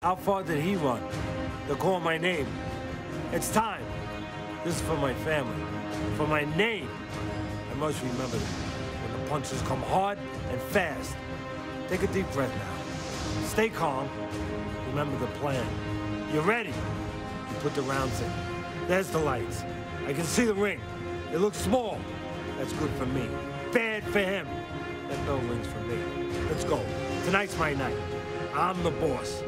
How far did he run to call my name? It's time. This is for my family, for my name. I must remember that when the punches come hard and fast. Take a deep breath now. Stay calm. Remember the plan. You're ready. You put the rounds in. There's the lights. I can see the ring. It looks small. That's good for me. Bad for him. That bell rings for me. Let's go. Tonight's my night. I'm the boss.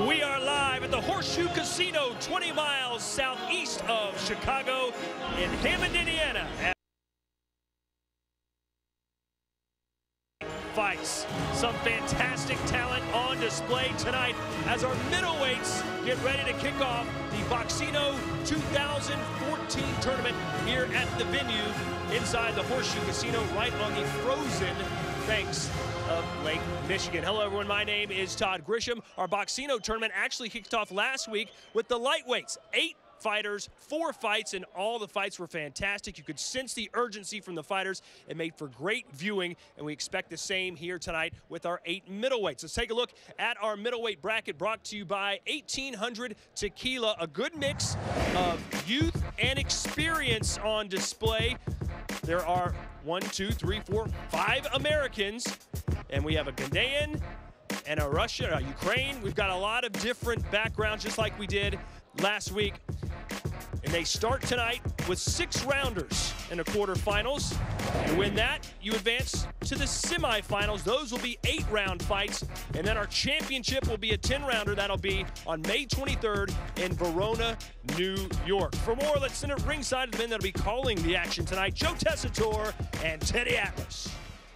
We are live at the Horseshoe Casino, 20 miles southeast of Chicago in Hammond, Indiana. Fights. Some fantastic talent on display tonight as our middleweights get ready to kick off the Boxino 2014 tournament here at the venue inside the Horseshoe Casino right on the frozen banks of Lake Michigan. Hello everyone, my name is Todd Grisham. Our Boxino tournament actually kicked off last week with the lightweights. 8 fighters, 4 fights, and all the fights were fantastic. You could sense the urgency from the fighters. It made for great viewing, and we expect the same here tonight with our 8 middleweights. Let's take a look at our middleweight bracket brought to you by 1800 Tequila, a good mix of youth and experience on display. There are 1, 2, 3, 4, 5 Americans, and we have a Ghanaian and a Russian, a Ukraine. We've got a lot of different backgrounds, just like we did last week. And they start tonight with 6 rounders in the quarterfinals. You win that, you advance to the semifinals. Those will be 8-round fights. And then our championship will be a 10-rounder. That'll be on May 23rd in Verona, New York. For more, let's send it ringside to the men that'll be calling the action tonight, Joe Tessitore and Teddy Atlas.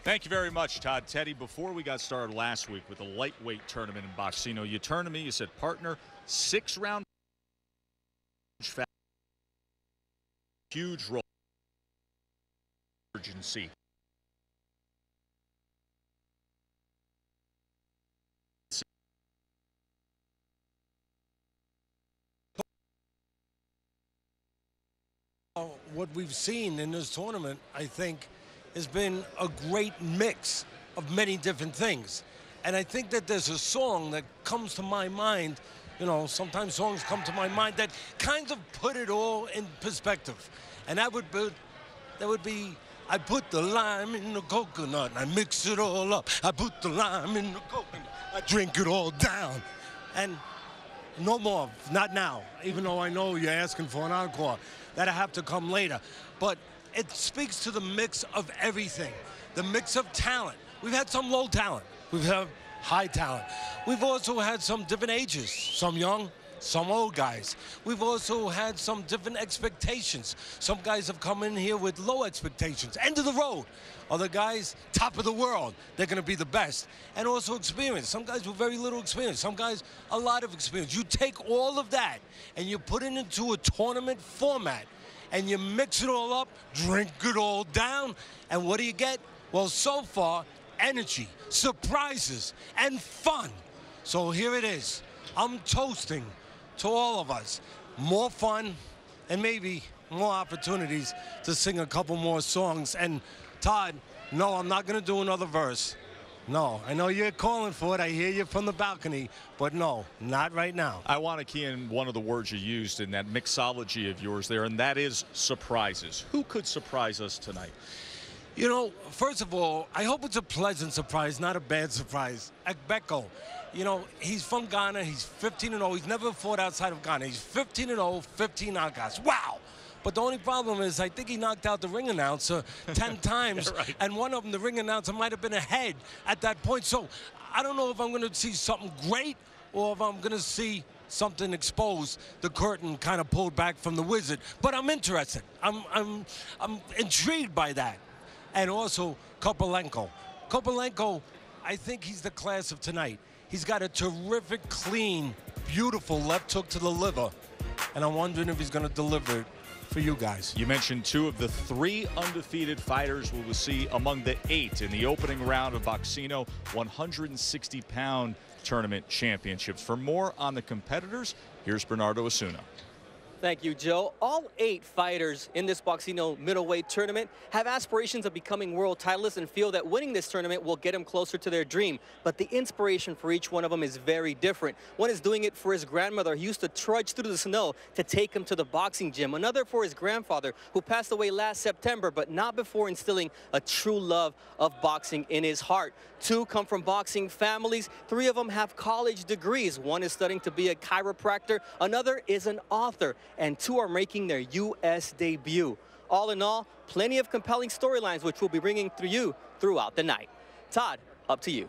Thank you very much, Todd. Teddy, before we got started last week with the lightweight tournament in Boxino, you turned to me, you said, partner, 6-round huge role urgency. What we've seen in this tournament, I think, has been a great mix of many different things. And I think that there's a song that comes to my mind. You know, sometimes songs come to my mind that kind of put it all in perspective. And that would be, I put the lime in the coconut and I mix it all up. I put the lime in the coconut, I drink it all down. And no more, not now, even though I know you're asking for an encore. That'll have to come later. But it speaks to the mix of everything, the mix of talent. We've had some low talent. We've had high talent. We've also had some different ages, some young, some old guys. We've also had some different expectations. Some guys have come in here with low expectations, end of the road. Other guys, top of the world. They're going to be the best. And also experience. Some guys with very little experience. Some guys, a lot of experience. You take all of that and you put it into a tournament format and you mix it all up, drink it all down, and what do you get? Well, so far, energy, surprises, and fun. So here it is. I'm toasting to all of us. More fun and maybe more opportunities to sing a couple more songs. And Todd, no, I'm not going to do another verse. No, I know you're calling for it. I hear you from the balcony, but no, not right now. I want to key in one of the words you used in that mixology of yours there, and that is surprises. Who could surprise us tonight? You know, first of all, I hope it's a pleasant surprise, not a bad surprise. Ekbeko, you know, he's from Ghana. He's 15-0. He's never fought outside of Ghana. He's 15-0, 15 knockouts. Wow! But the only problem is I think he knocked out the ring announcer 10 times, right. And one of them, the ring announcer, might have been ahead at that point. So I don't know if I'm going to see something great or if I'm going to see something exposed, the curtain kind of pulled back from the wizard. But I'm interested. I'm intrigued by that. And also Kopalenko. Kopalenko, I think he's the class of tonight. He's got a terrific, clean, beautiful left hook to the liver. And I'm wondering if he's going to deliver it for you guys. You mentioned 2 of the 3 undefeated fighters we will see among the 8 in the opening round of Boxino 160-pound tournament championships. For more on the competitors, here's Bernardo Osuna. Thank you, Joe. All 8 fighters in this Boxino middleweight tournament have aspirations of becoming world titleists and feel that winning this tournament will get them closer to their dream. But the inspiration for each one of them is very different. One is doing it for his grandmother, who used to trudge through the snow to take him to the boxing gym. Another for his grandfather, who passed away last September, but not before instilling a true love of boxing in his heart. 2 come from boxing families. 3 of them have college degrees. One is studying to be a chiropractor. Another is an author. And 2 are making their U.S. debut. All in all, plenty of compelling storylines which we'll be bringing to you throughout the night. Todd, up to you.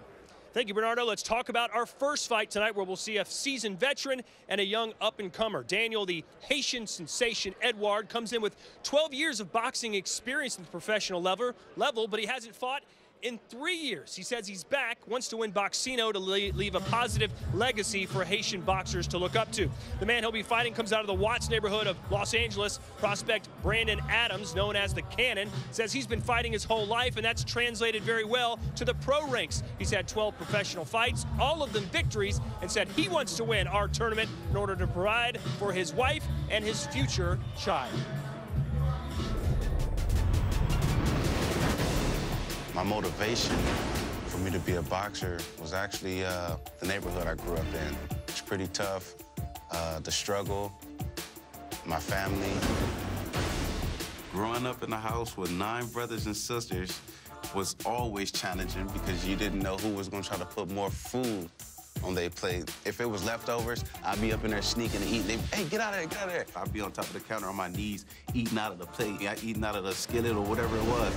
Thank you, Bernardo. Let's talk about our first fight tonight, where we'll see a seasoned veteran and a young up-and-comer. Daniel, the Haitian sensation Edouard, comes in with 12 years of boxing experience at the professional level, but he hasn't fought in 3 years. He says he's back, wants to win Boxino to leave a positive legacy for Haitian boxers to look up to. The man he'll be fighting comes out of the Watts neighborhood of Los Angeles. Prospect Brandon Adams, known as the Cannon, says he's been fighting his whole life, and that's translated very well to the pro ranks. He's had 12 professional fights, all of them victories, and said he wants to win our tournament in order to provide for his wife and his future child. My motivation for me to be a boxer was actually the neighborhood I grew up in. It's pretty tough, the struggle, my family. Growing up in a house with 9 brothers and sisters was always challenging because you didn't know who was gonna try to put more food on their plate. If it was leftovers, I'd be up in there sneaking and eating. Hey, get out of there, get out of there. I'd be on top of the counter on my knees, eating out of the plate, eating out of the skillet or whatever it was.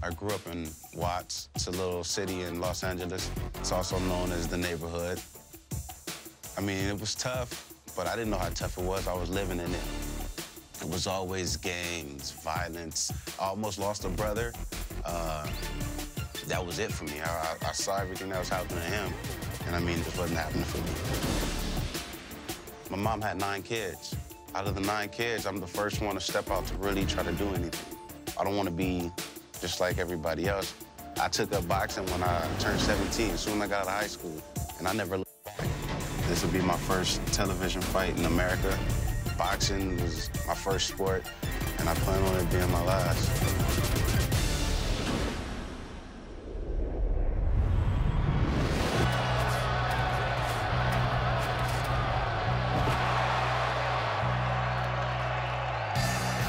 I grew up in Watts. It's a little city in Los Angeles. It's also known as the neighborhood. I mean, it was tough, but I didn't know how tough it was. I was living in it. It was always gangs, violence. I almost lost a brother. That was it for me. I saw everything that was happening to him, and I mean, it wasn't happening for me. My mom had 9 kids. Out of the 9 kids, I'm the first one to step out to really try to do anything. I don't want to be just like everybody else. I took up boxing when I turned 17, as soon as I got out of high school, and I never looked back. This would be my first television fight in America. Boxing was my first sport, and I plan on it being my last.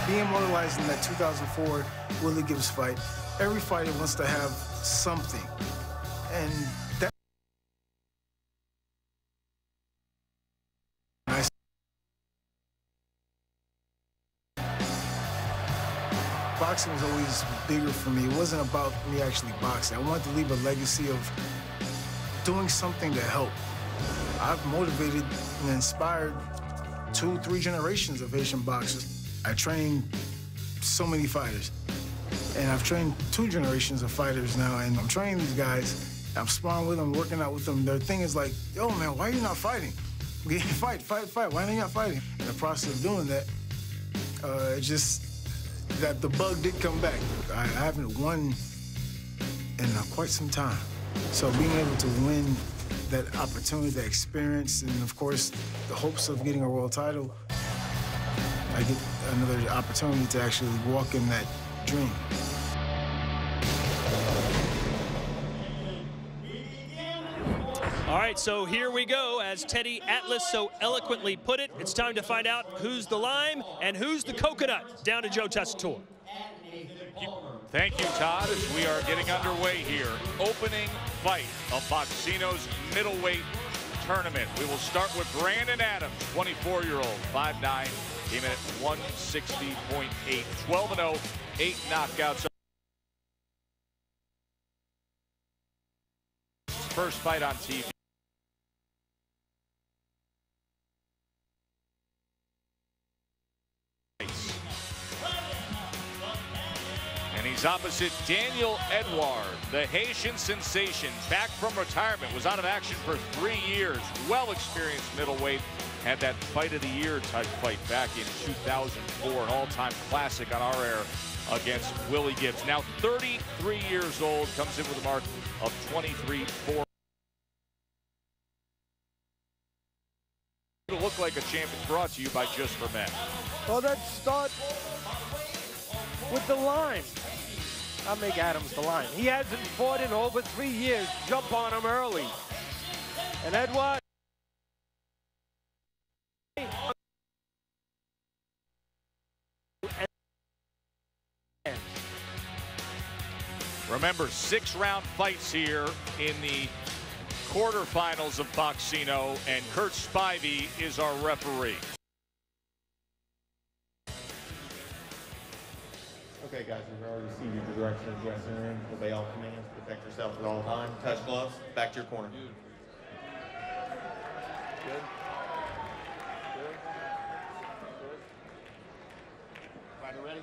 Being immortalized in that 2004 Willie Gibbs fight, every fighter wants to have something. And that boxing was always bigger for me. It wasn't about me actually boxing. I wanted to leave a legacy of doing something to help. I've motivated and inspired 2, 3 generations of Haitian boxers. I trained so many fighters, and I've trained 2 generations of fighters now, and I'm training these guys. I'm sparring with them, working out with them. Their thing is like, yo, man, why are you not fighting? Fight. Why are you not fighting? In the process of doing that, it just, that the bug did come back. I haven't won in quite some time. So being able to win that opportunity, that experience, and of course, the hopes of getting a world title, I get another opportunity to actually walk in that dream. All right, so here we go. As Teddy Atlas so eloquently put it, it's time to find out who's the lime and who's the coconut. Down to Joe Tessitore. Thank you, Todd, as we are getting underway here. Opening fight of Boxino's middleweight tournament. We will start with Brandon Adams, 24-year-old, 5'9", came in at 160.8, 12-0, 8 knockouts. First fight on TV. And he's opposite Daniel Edouard, the Haitian sensation, back from retirement, was out of action for 3 years, well-experienced middleweight, had that fight of the year type fight back in 2004, an all-time classic on our air against Willie Gibbs. Now 33 years old, comes in with a mark of 23-4. To look Look Like a Champ is brought to you by Just for Men. Well, let's start with the line. I'll make Adams the line. He hasn't fought in over 3 years. Jump on him early. And Edward. Remember, 6-round fights here in the quarterfinals of Boxino, and Kurt Spivey is our referee. Okay, guys, we've already received your direction of the dressing room. Obey all commands. Protect yourself at all times. Touch gloves. Back to your corner. Good. Fighter ready?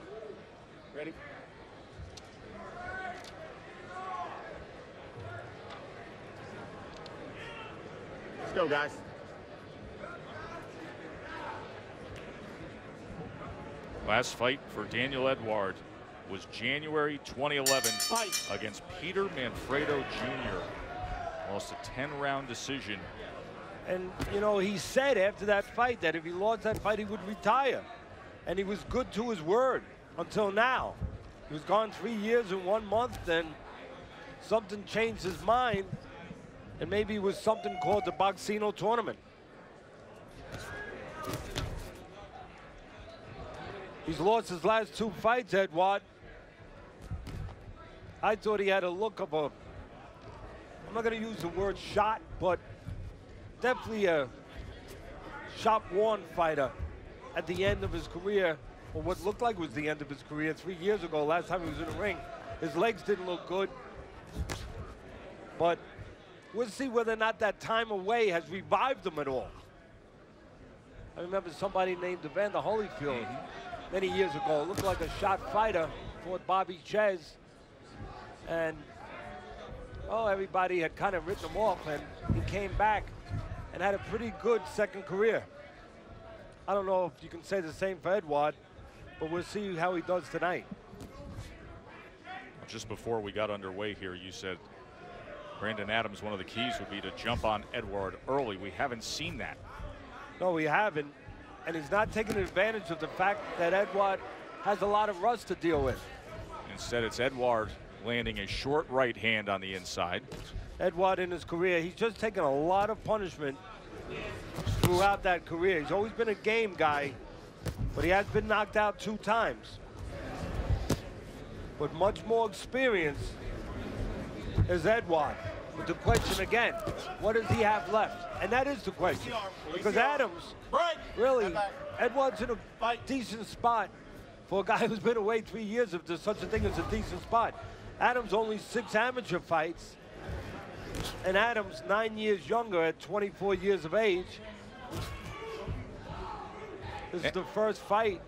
Ready? Let's go, guys. Last fight for Daniel Edward was January 2011 against Peter Manfredo Jr. Lost a 10-round decision. And, you know, he said after that fight that if he lost that fight, he would retire. And he was good to his word until now. He was gone 3 years and 1 month, then something changed his mind, and maybe it was something called the Boxino tournament. He's lost his last 2 fights, Edward. I thought he had a look of a, I'm not going to use the word shot, but definitely a shot-worn fighter at the end of his career, or what looked like was the end of his career 3 years ago, last time he was in the ring. His legs didn't look good, but we'll see whether or not that time away has revived him at all. I remember somebody named Evander Holyfield many years ago, looked like a shot fighter, fought Bobby Ches, and oh, everybody had kind of written him off, and he came back and had a pretty good second career. I don't know if you can say the same for Edward, but we'll see how he does tonight. Just before we got underway here, you said Brandon Adams, one of the keys would be to jump on Edward early. We haven't seen that. No, we haven't, and he's not taking advantage of the fact that Edward has a lot of rust to deal with. Instead, it's Edward landing a short right hand on the inside. Edward in his career, he's just taken a lot of punishment throughout that career. He's always been a game guy, but he has been knocked out 2 times. But much more experience is Edward. But the question again, what does he have left? And that is the question. Because Adams, really, Edward's in a decent spot for a guy who's been away 3 years, if there's such a thing as a decent spot. Adams only 6 amateur fights, and Adams 9 years younger at 24 years of age. This is the first fight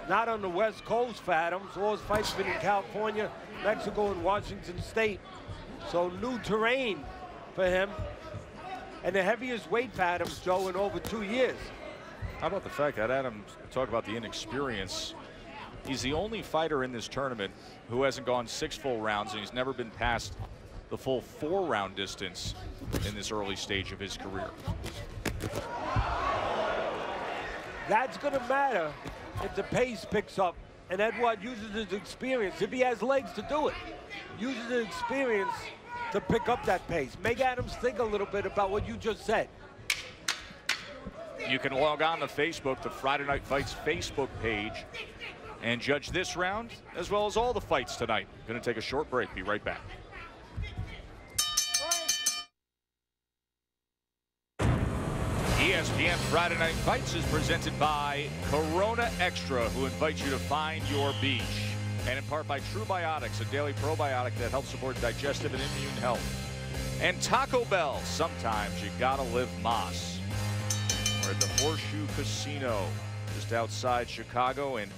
not on the West Coast for Adams. All his fights have been in California, Mexico, and Washington State. So new terrain for him. And the heaviest weight for Adams, Joe, in over 2 years. How about the fact that Adams, talk about the inexperience, he's the only fighter in this tournament who hasn't gone 6 full rounds, and he's never been past the full 4-round distance in this early stage of his career. That's going to matter if the pace picks up and Edward uses his experience, if he has legs to do it, uses his experience to pick up that pace. Make Adams think a little bit about what you just said. You can log on to Facebook, the Friday Night Fights Facebook page, and judge this round as well as all the fights tonight. Going to take a short break. Be right back. ESPN Friday Night Fights is presented by Corona Extra, who invites you to find your beach. And in part by True Biotics, a daily probiotic that helps support digestive and immune health. And Taco Bell, sometimes you gotta live Moss. We're at the Horseshoe Casino, just outside Chicago in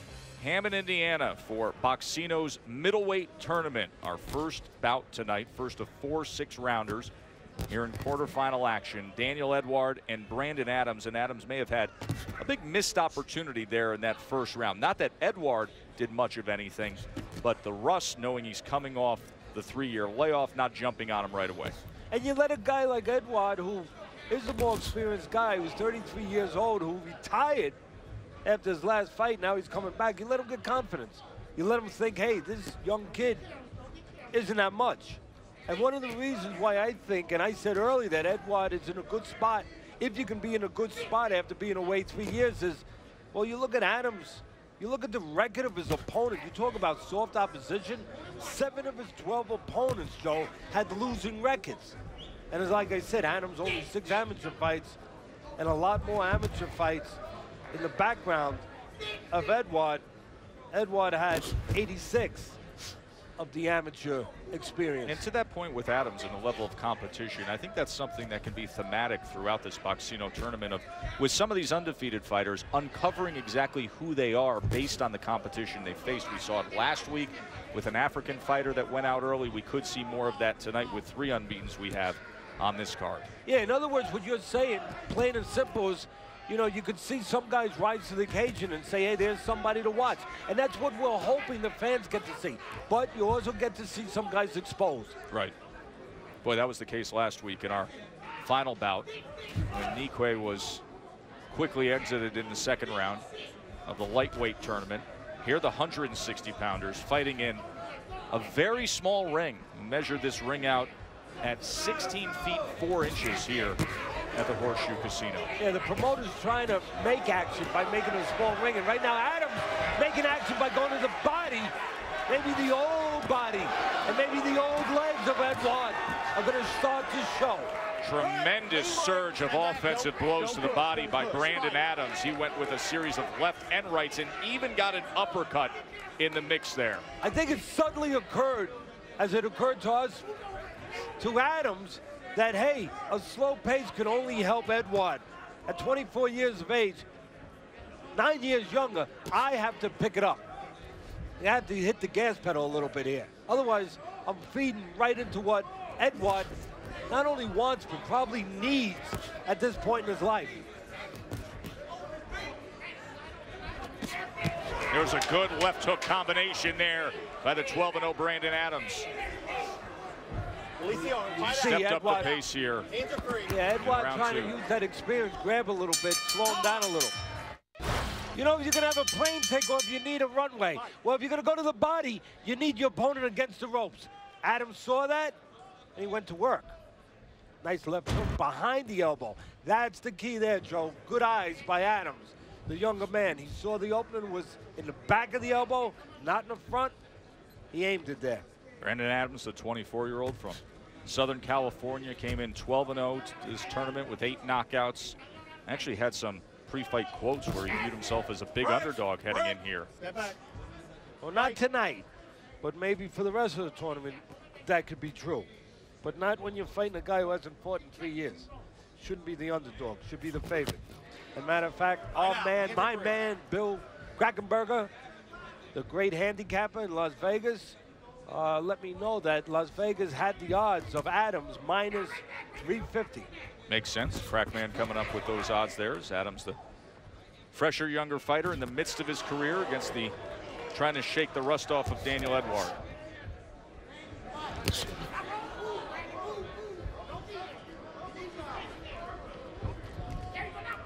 Hammond, Indiana, for Boxino's middleweight tournament. Our first bout tonight, first of 4 6-rounders. Here in quarterfinal action, Daniel Edward and Brandon Adams. And Adams may have had a big missed opportunity there in that first round. Not that Edward did much of anything, but the rust, knowing he's coming off the 3-year layoff, not jumping on him right away. And you let a guy like Edward, who Here's a more experienced guy who's 33 years old who retired after his last fight. Now he's coming back. You let him get confidence. You let him think, hey, this young kid isn't that much. And one of the reasons why I think, and I said earlier that Edouard is in a good spot, if you can be in a good spot after being away 3 years, is, well, you look at Adams, you look at the record of his opponent. You talk about soft opposition. 7 of his 12 opponents, Joe, had losing records. And as like I said, Adams only 6 amateur fights and a lot more amateur fights in the background of Edouard. Edouard had 86 of the amateur experience. And to that point with Adams and the level of competition, I think that's something that can be thematic throughout this Boxino tournament of, with some of these undefeated fighters, uncovering exactly who they are based on the competition they faced. We saw it last week with an African fighter that went out early. We could see more of that tonight with 3 unbeatens we have on this card. Yeah, in other words, what you're saying, plain and simple, is, you know, you could see some guys rise to the occasion and say, hey, there's somebody to watch. And that's what we're hoping the fans get to see. But you also get to see some guys exposed. Right. Boy, that was the case last week in our final bout when Nikwe was quickly exited in the second round of the lightweight tournament. Here the 160-pounders fighting in a very small ring. We measured this ring out at 16 feet 4 inches here at the Horseshoe Casino. Yeah, the promoter's trying to make action by making a small ring, and right now Adams making action by going to the body, maybe the old body, and maybe the old legs of Edouard are going to start to show. Tremendous surge of offensive blows to the body by Brandon Adams. He went with a series of left and rights and even got an uppercut in the mix there. I think it suddenly occurred, as it occurred to us, to Adams, that, hey, a slow pace can only help Edouard. At 24 years of age, 9 years younger, I have to pick it up. You have to hit the gas pedal a little bit here. Otherwise, I'm feeding right into what Edouard not only wants, but probably needs at this point in his life. There's a good left hook combination there by the 12-0 Brandon Adams. Stepped up the pace here. Yeah, Edouard trying to use that experience, grab a little bit, slow him down a little. You know, if you're going to have a plane takeoff, you need a runway. Well, if you're going to go to the body, you need your opponent against the ropes. Adams saw that, and he went to work. Nice left hook behind the elbow. That's the key there, Joe. Good eyes by Adams, the younger man. He saw the opening was in the back of the elbow, not in the front. He aimed it there. Brandon Adams, the 24-year-old from Southern California, came in 12-0 to this tournament with 8 knockouts. Actually had some pre-fight quotes where he viewed himself as a big underdog heading in here. Well, not tonight, but maybe for the rest of the tournament, that could be true. But not when you're fighting a guy who hasn't fought in 3 years. Shouldn't be the underdog, should be the favorite. As a matter of fact, our man, my man, Bill Krackenberger, the great handicapper in Las Vegas, let me know that Las Vegas had the odds of Adams minus 350. Makes sense. Crackman coming up with those odds there. Is Adams the fresher, younger fighter in the midst of his career against the trying to shake the rust off of Daniel Edouard.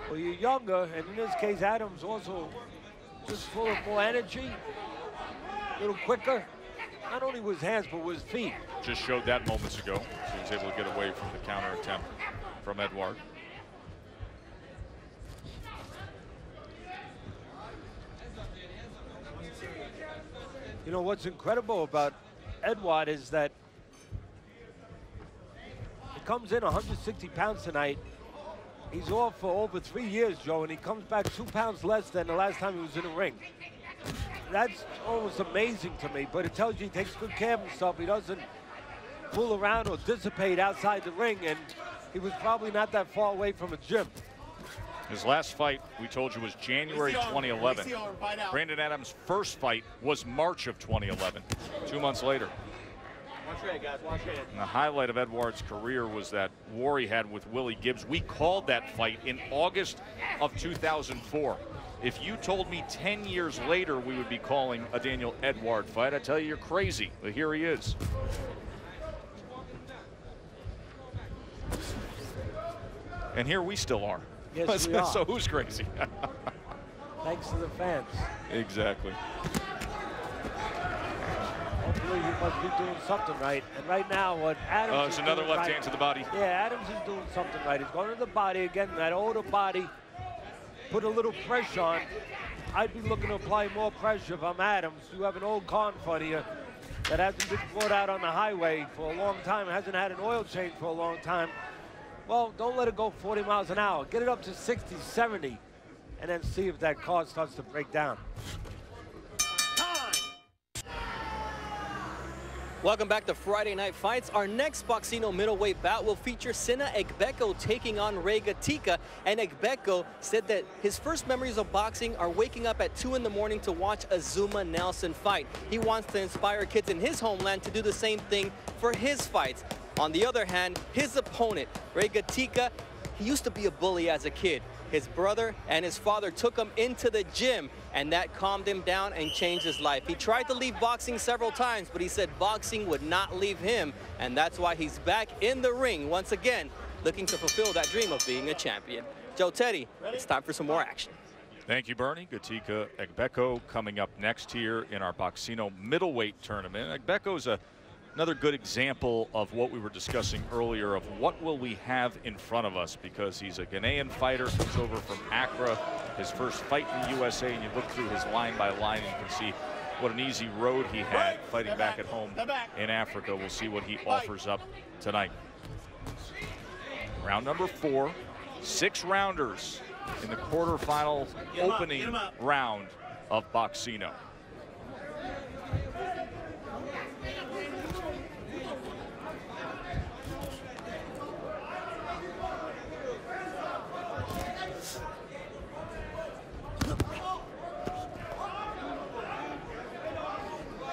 Well, you're younger, and in this case, Adams also just full of more energy, a little quicker. Not only with his hands, but with his feet. Just showed that moments ago. So he was able to get away from the counter attempt from Edouard. You know, what's incredible about Edouard is that he comes in 160 pounds tonight. He's off for over 3 years, Joe, and he comes back 2 pounds less than the last time he was in the ring. That's almost amazing to me, but it tells you he takes good care of himself. He doesn't fool around or dissipate outside the ring, and he was probably not that far away from a gym. His last fight, we told you, was January 2011. Brandon Adams' first fight was March of 2011, 2 months later. Watch your head, guys, watch your head. And the highlight of Edouard's career was that war he had with Willie Gibbs. We called that fight in August of 2004. If you told me 10 years later we would be calling a Daniel Edouard fight, I'd tell you you're crazy, but here he is. And here we still are. Yes, we are. So who's crazy? Thanks to the fans. Exactly. Hopefully he must be doing something right. And right now, what Adams It's is another doing left right, hand to the body. Yeah, Adams is doing something right. He's going to the body again. That older body, put a little pressure on. I'd be looking to apply more pressure if I'm Adams. You have an old car in front of you that hasn't been brought out on the highway for a long time, hasn't had an oil change for a long time. Well, don't let it go 40 miles an hour. Get it up to 60, 70, and then see if that car starts to break down. Welcome back to Friday Night Fights. Our next Boxino middleweight bout will feature Sina Egbeko taking on Ray Gatica. And Egbeko said that his first memories of boxing are waking up at 2 in the morning to watch a Zuma Nelson fight. He wants to inspire kids in his homeland to do the same thing for his fights. On the other hand, his opponent, Ray Gatica, he used to be a bully as a kid. His brother and his father took him into the gym, and that calmed him down and changed his life. He tried to leave boxing several times, but he said boxing would not leave him, and that's why he's back in the ring once again, looking to fulfill that dream of being a champion. Joe Teddy, it's time for some more action. Thank you, Bernie. Gatica Egbeko coming up next here in our Boxino middleweight tournament. Egbeko's another good example of what we were discussing earlier of what will we have in front of us, because he's a Ghanaian fighter, comes over from Accra, his first fight in the USA, and you look through his line by line and you can see what an easy road he had fighting back at home in Africa. We'll see what he offers up tonight. Round number 4, 6 rounders in the quarterfinal opening round of Boxino.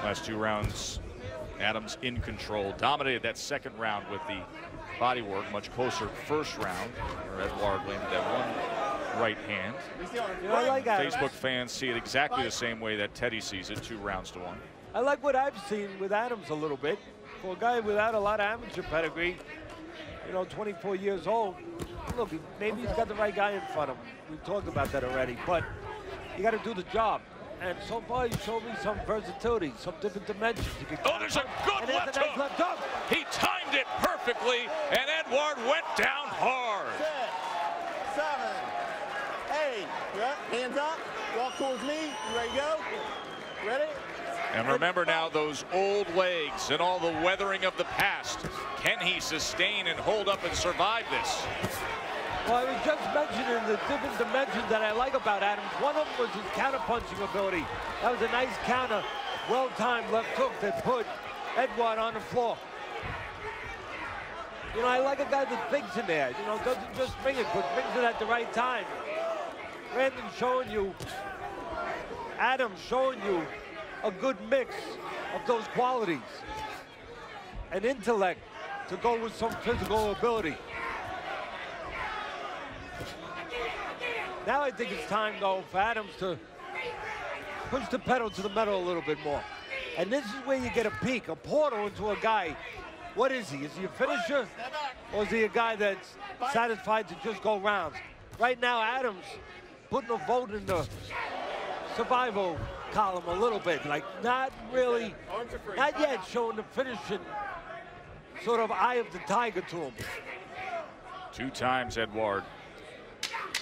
Last 2 rounds, Adams in control. Dominated that second round with the body work. Much closer first round, where Edouard landed that one right hand. You know, I like Facebook fans see it exactly the same way that Teddy sees it, 2 rounds to 1. I like what I've seen with Adams a little bit. For a guy without a lot of amateur pedigree, you know, 24 years old, look, maybe he's got the right guy in front of him. We talked about that already, but you got to do the job. And so far, he showed me some versatility, some different dimensions. Oh, there's a good left hook. Left hook. He timed it perfectly, and Edouard went down hard. 6, 7, 8. Yep. Hands up. Walk towards me. You ready to go? Ready? And remember now those old legs and all the weathering of the past. Can he sustain and hold up and survive this? Well, I was just mentioning the different dimensions that I like about Adams. One of them was his counter-punching ability. That was a nice counter, well-timed left hook that put Edouard on the floor. You know, I like a guy that thinks in there. You know, doesn't just bring it, but brings it at the right time. Brandon showing you, Adams showing you a good mix of those qualities. An intellect to go with some physical ability. Now I think it's time, though, for Adams to push the pedal to the metal a little bit more. And this is where you get a peek, a portal into a guy. What is he? Is he a finisher? Or is he a guy that's satisfied to just go rounds? Right now, Adams putting a vote in the survival column a little bit. Like, not really, not yet showing the finishing sort of eye of the tiger to him. 2 times Edouard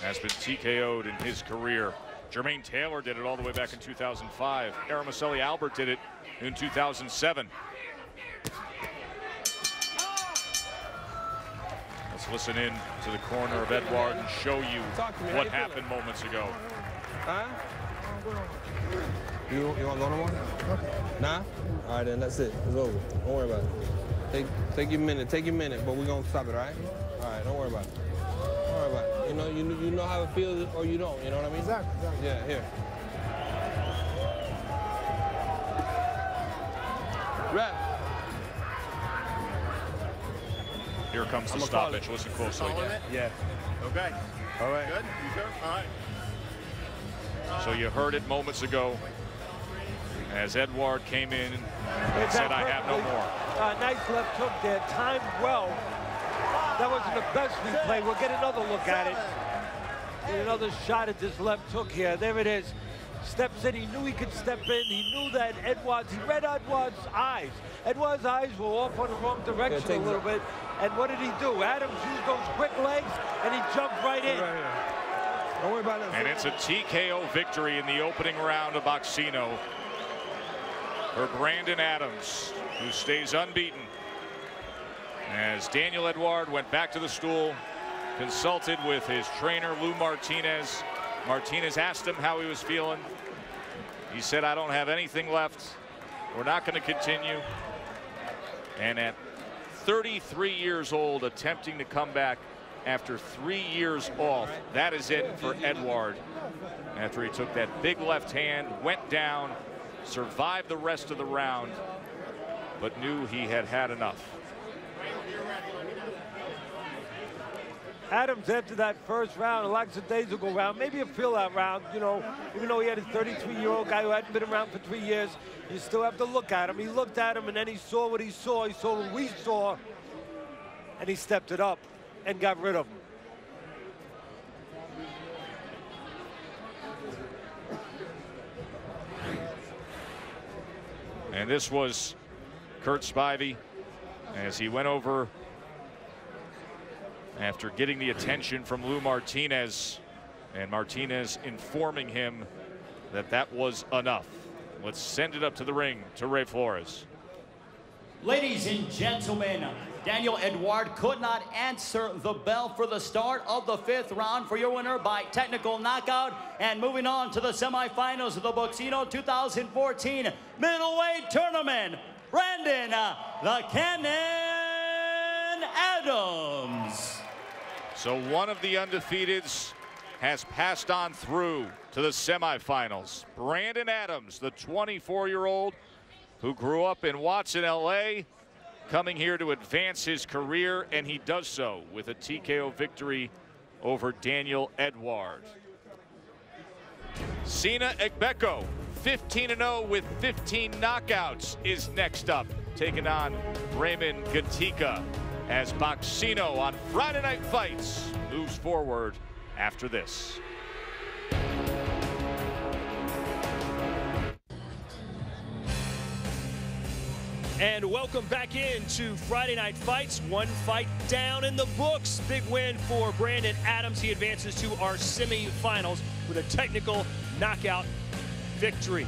has been TKO'd in his career. Jermaine Taylor did it all the way back in 2005. Aramaseli Albert did it in 2007. Let's listen in to the corner of Edouard and show you what happened moments ago. Huh? You want to go no more? Nah? All right, then that's it. It's over. Don't worry about it. Take your minute, but we're going to stop it, all right? All right, don't worry about it. Don't worry about it. You know how it feels or you don't, you know what I mean? Exactly. Yeah, here. Rap. Here comes the stoppage. Listen closely. Yeah. Okay. All right. Good? You sure? All right. So you heard it moments ago as Edouard came in and said, I have no more. Nice left hook there, timed well. That wasn't the best replay. We'll get another look at it. Get another shot at this left hook here. There it is. Steps in. He knew he could step in. He knew that Edwards, he read Edwards' eyes. Edwards' eyes were off on the wrong direction a little bit. And what did he do? Adams used those quick legs, and he jumped right in. Don't worry about that. And it's a TKO victory in the opening round of Boxino for Brandon Adams, who stays unbeaten. As Daniel Edward went back to the stool, consulted with his trainer, Lou Martinez. Martinez asked him how he was feeling. He said, I don't have anything left. We're not going to continue. And at 33 years old, attempting to come back after 3 years off, that is it for Edward. After he took that big left hand, went down, survived the rest of the round, but knew he had had enough. Adams, after that first round, a lackadaisical round, maybe a fill-out round, you know, even though he had a 33-year-old guy who hadn't been around for 3 years, you still have to look at him. He looked at him, and then he saw what he saw. He saw what we saw, and he stepped it up and got rid of him. And this was Curt Spivey as he went over after getting the attention from Lou Martinez, and Martinez informing him that that was enough. Let's send it up to the ring to Ray Flores. Ladies and gentlemen, Daniel Edward could not answer the bell for the start of the 5th round for your winner by technical knockout. And moving on to the semifinals of the Boxino 2014 middleweight tournament, Brandon "The Cannon" Adams. So one of the undefeateds has passed on through to the semifinals. Brandon Adams, the 24-year-old who grew up in Watson, LA, coming here to advance his career, and he does so with a TKO victory over Daniel Edward. Sina Egbeko, 15-0 with 15 knockouts, is next up, taking on Raymond Gatica, as Boxino on Friday Night Fights moves forward after this. And welcome back into Friday Night Fights. One fight down in the books. Big win for Brandon Adams. He advances to our semifinals with a technical knockout victory.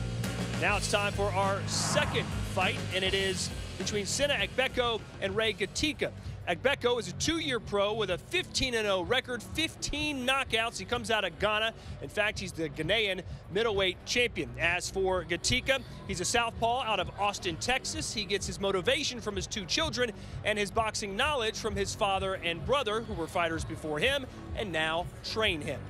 Now it's time for our second fight, and it is between Sina Egbeko and Ray Gatica. Egbeko is a 2-year pro with a 15-0 record, 15 knockouts. He comes out of Ghana. In fact, he's the Ghanaian middleweight champion. As for Gatica, he's a southpaw out of Austin, Texas. He gets his motivation from his 2 children and his boxing knowledge from his father and brother, who were fighters before him and now train him.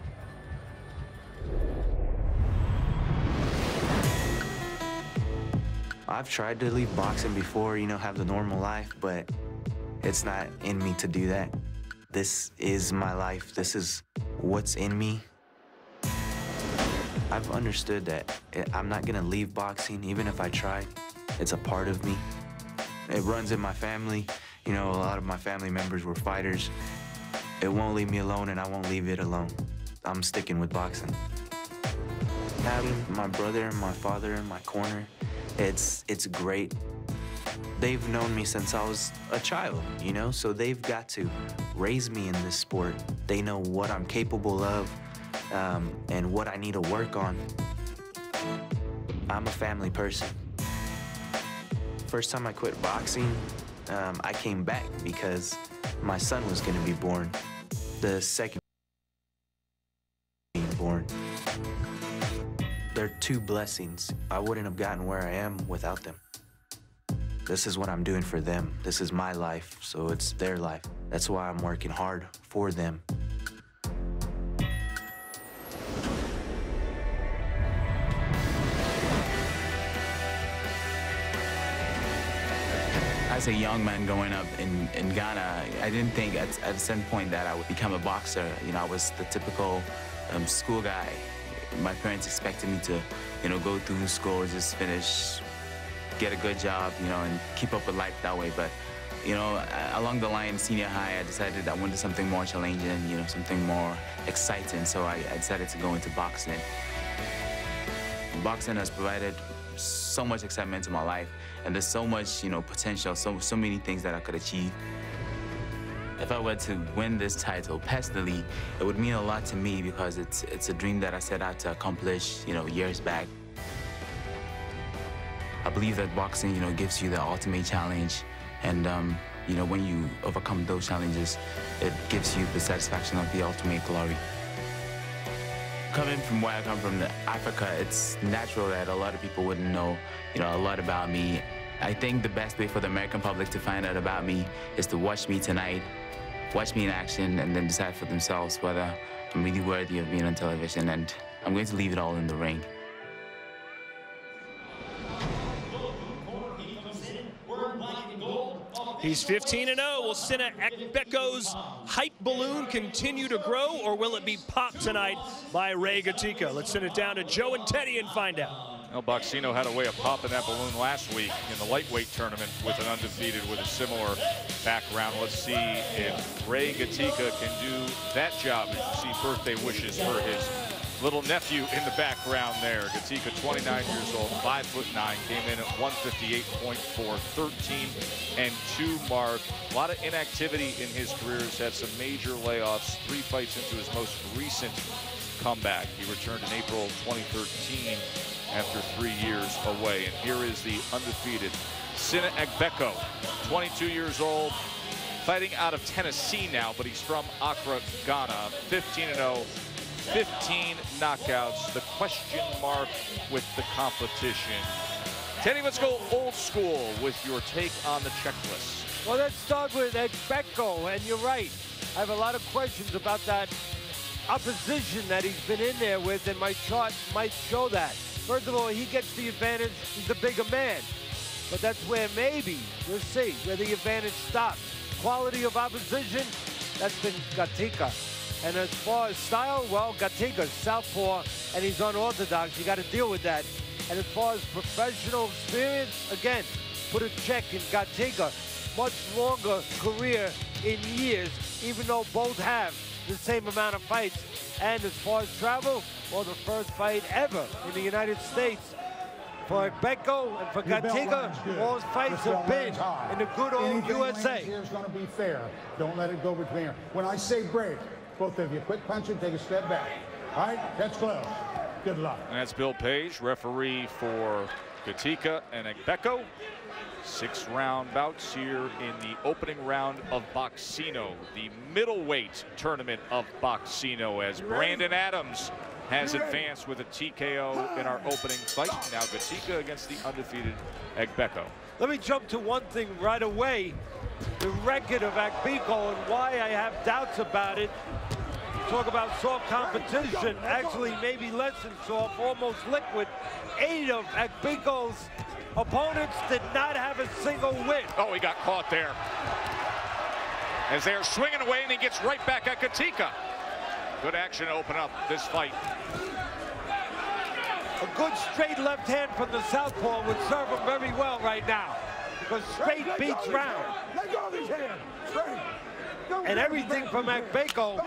I've tried to leave boxing before, you know, have the normal life, but it's not in me to do that. This is my life. This is what's in me. I've understood that I'm not gonna leave boxing, even if I try. It's a part of me. It runs in my family. You know, a lot of my family members were fighters. It won't leave me alone, and I won't leave it alone. I'm sticking with boxing. Having my brother and my father in my corner, it's great. They've known me since I was a child, you know, so they've got to raise me in this sport. They know what I'm capable of and what I need to work on. I'm a family person. First time I quit boxing, I came back because my son was going to be born. The second being born. They're 2 blessings. I wouldn't have gotten where I am without them. This is what I'm doing for them. This is my life, so it's their life. That's why I'm working hard for them. As a young man growing up in Ghana, I didn't think at a certain point that I would become a boxer. You know, I was the typical school guy. My parents expected me to, you know, go through school, just finish, get a good job, you know, and keep up with life that way. But You know, along the line, senior high, I decided I wanted something more challenging, you know, something more exciting. So I decided to go into boxing. Boxing has provided so much excitement to my life, and there's so much, you know, potential, so many things that I could achieve. If I were to win this title personally, it would mean a lot to me because it's a dream that I set out to accomplish, you know, years back. I believe that boxing, you know, gives you the ultimate challenge, and you know, when you overcome those challenges, it gives you the satisfaction of the ultimate glory. Coming from where I come from, Africa, it's natural that a lot of people wouldn't know, you know, a lot about me. I think the best way for the American public to find out about me is to watch me tonight, watch me in action, and then decide for themselves whether I'm really worthy of being on television, and I'm going to leave it all in the ring. He's 15-0. Will Sinna Ekbeko's hype balloon continue to grow, or will it be popped tonight by Ray Gatica? Let's send it down to Joe and Teddy and find out. Well, Boxino had a way of popping that balloon last week in the lightweight tournament with an undefeated with a similar background. Let's see if Ray Gatica can do that job. You can see birthday wishes for his little nephew in the background there. Gatica, 29 years old, 5'9", came in at 158.4, 13-2 mark. A lot of inactivity in his career. He's had some major layoffs, 3 fights into his most recent comeback. He returned in April 2013 after 3 years away. And here is the undefeated Sinna Ekbeko, 22 years old, fighting out of Tennessee now, but he's from Accra, Ghana, 15-0. 15 knockouts. The question mark with the competition. Teddy, let's go old school with your take on the checklist. Well, let's start with Ekbeko, and you're right. I have a lot of questions about that opposition that he's been in there with, and my chart might show that. First of all, he gets the advantage. He's a bigger man. But that's where maybe, we'll see, where the advantage stops. Quality of opposition, that's been Gatica. And as far as style, well, Gatica's southpaw, and he's unorthodox. You got to deal with that. And as far as professional experience, again, put a check in Gatica. Much longer career in years, even though both have the same amount of fights. And as far as travel, well, the first fight ever in the United States for Ekbeko and for Gatica. All his fights have been in the good old USA. Here is going to be fair. Don't let it go between here. When I say break, both of you, quick punch and take a step back. All right, that's close. Good luck. And that's Bill Page, referee for Gatica and Ekbeko. 6-round bouts here in the opening round of Boxino, the middleweight tournament of Boxino, as Brandon Adams has advanced with a TKO in our opening fight. Now Gatica against the undefeated Ekbeko. Let me jump to one thing right away. The record of Ekbeko and why I have doubts about it. Talk about soft competition, actually maybe less than soft, almost liquid. 8 of Ekbeko's opponents did not have a single win. Oh, he got caught there. As they're swinging away, and he gets right back at Gatica. Good action to open up this fight. A good straight left hand from the southpaw would serve him very well right now, because straight beats round. Let go of his hand. Straight. And everything from Ekbeko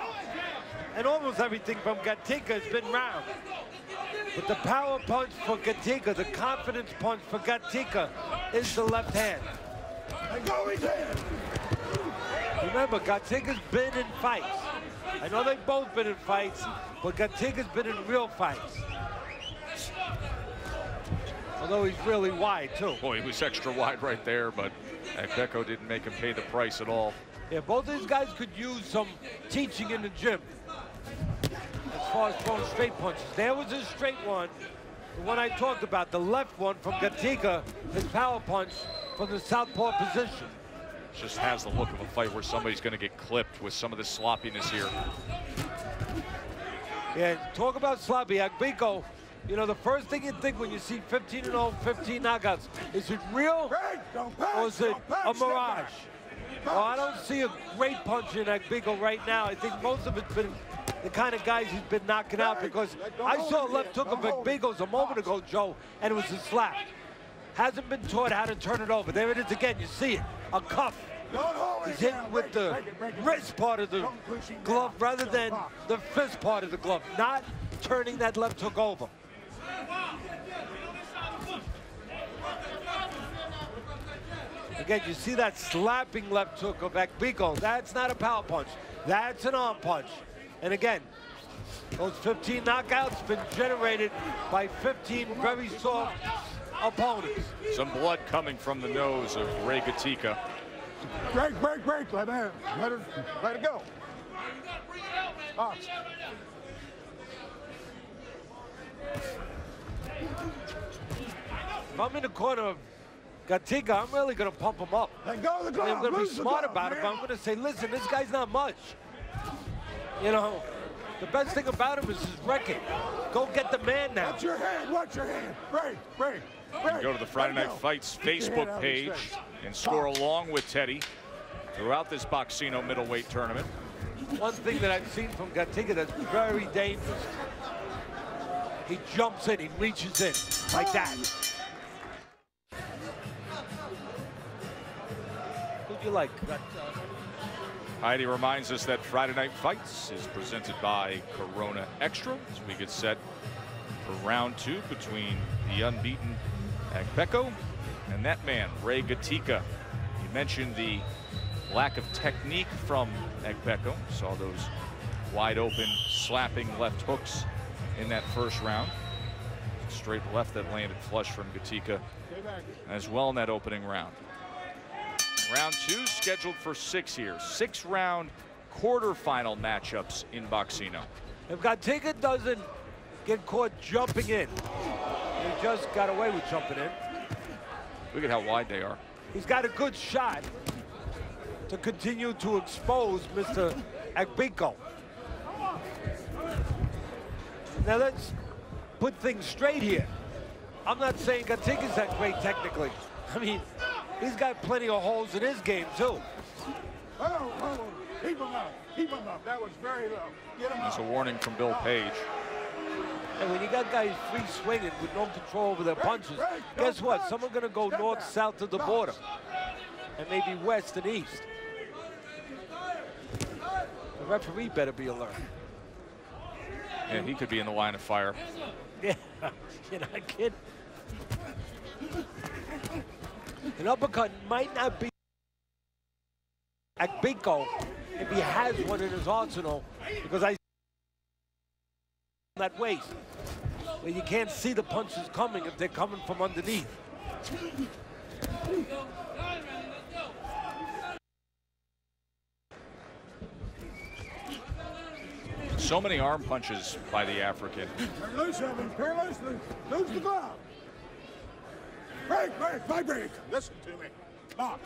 and almost everything from Gatica has been round. But the power punch for Gatica, the confidence punch for Gatica, is the left hand. Let go of his hand. Remember, Gatica's been in fights. I know they've both been in fights, but Gatica's been in real fights. Although he's really wide, too. Boy, he was extra wide right there, but Ekbeko didn't make him pay the price at all. Yeah, both these guys could use some teaching in the gym as far as throwing straight punches. There was a straight one, the one I talked about, the left one from Gatica, his power punch from the southpaw position. Just has the look of a fight where somebody's going to get clipped with some of this sloppiness here. Yeah, talk about sloppy. Ekbeko, you know, the first thing you think when you see 15-0, 15 knockouts, is it real or is it a mirage? Well, I don't see a great punch in Ekbeko right now. I think most of it's been the kind of guys he's been knocking out, because I saw a left hook of Ekbeko's a moment ago, Joe, and it was a slap. Hasn't been taught how to turn it over. There it is again, you see it, a cuff. He's hitting with the wrist part of the glove rather than the fist part of the glove, not turning that left hook over. Again, you see that slapping left hook of Agbeko. That's not a power punch. That's an arm punch. And again, those 15 knockouts been generated by 15 very soft opponents. Some blood coming from the nose of Ray Gatica. Break. Let it go. If I'm in the corner of Gatica, I'm really going to pump him up. Let go of the glove. I'm going to be smart about it, but I'm going to say, listen, this guy's not much. You know, the best thing about him is his record. Go get the man now. Watch your hand. Break. You can go to the Friday Night Fights Facebook page and score along with Teddy throughout this Boxino middleweight tournament. One thing that I've seen from Gatica that's very dangerous. He jumps in, he reaches in, like that. Who'd you like? Heidi reminds us that Friday Night Fights is presented by Corona Extra as we get set for round 2 between the unbeaten Agbeko and that man, Ray Gatica. You mentioned the lack of technique from Agbeko. Saw those wide open slapping left hooks in that first round. Straight left that landed flush from Gatica as well in that opening round. Round 2 scheduled for 6 here. 6-round quarterfinal matchups in Boxino. If Gatica doesn't get caught jumping in, he just got away with jumping in. Look at how wide they are. He's got a good shot to continue to expose Mr. Agbeko. Now let's put things straight here. I'm not saying Gatica's that great technically. I mean, he's got plenty of holes in his game too. Keep him up. That was very low. Get him up. That's a warning from Bill Page. And when you got guys free swinging with no control over their punches, guess what? Some are going to go north, south of the border, and maybe west and east. The referee better be alert. And he could be in the line of fire. Yeah, you're not kidding. An uppercut might not be Agbeko if he has one in his arsenal, because I that waist where you can't see the punches coming if they're coming from underneath. So many arm punches by the African. Turn loose, Evan. Turn loose. Lose the glove. Break. Listen to me. Box.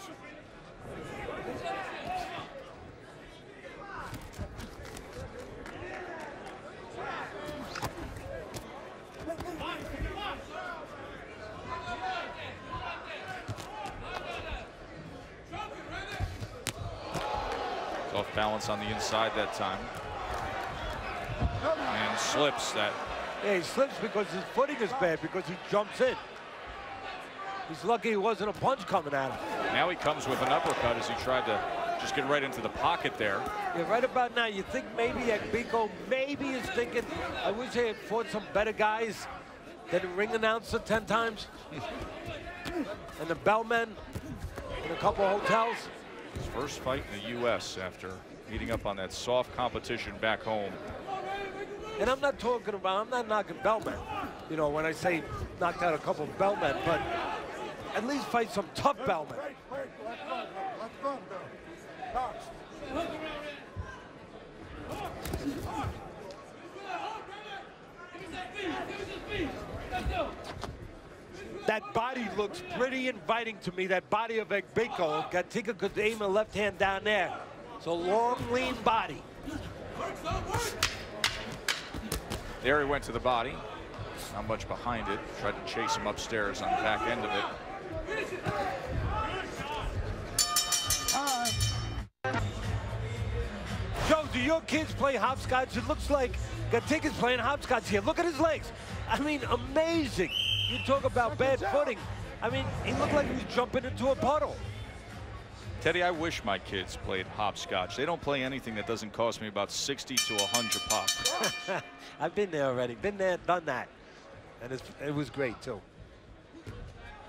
Off balance on the inside that time. And slips that. Yeah, he slips because his footing is bad, because he jumps in. He's lucky he wasn't a punch coming at him. Now he comes with an uppercut as he tried to just get right into the pocket there. Yeah, right about now, you think maybe Agbeko maybe is thinking, I wish I had fought some better guys than the ring announcer 10 times. And the bellmen in a couple hotels. His first fight in the U.S. after beating up on that soft competition back home. And I'm not talking about, I'm not knocking bellmen. You know, when I say knocked out a couple of bellmen, but at least fight some tough bellmen. That body looks pretty inviting to me, that body of Agbeko. Gatica could aim a left hand down there. It's a long, lean body. There he went to the body. Not much behind it. Tried to chase him upstairs on the back end of it. Joe, do your kids play hopscotch? It looks like Gatica's playing hopscotch here. Look at his legs. I mean, amazing. You talk about bad footing. I mean, he looked like he was jumping into a puddle. Teddy, I wish my kids played hopscotch. They don't play anything that doesn't cost me about 60 to 100 pop. I've been there already. Been there, done that. And it was great, too.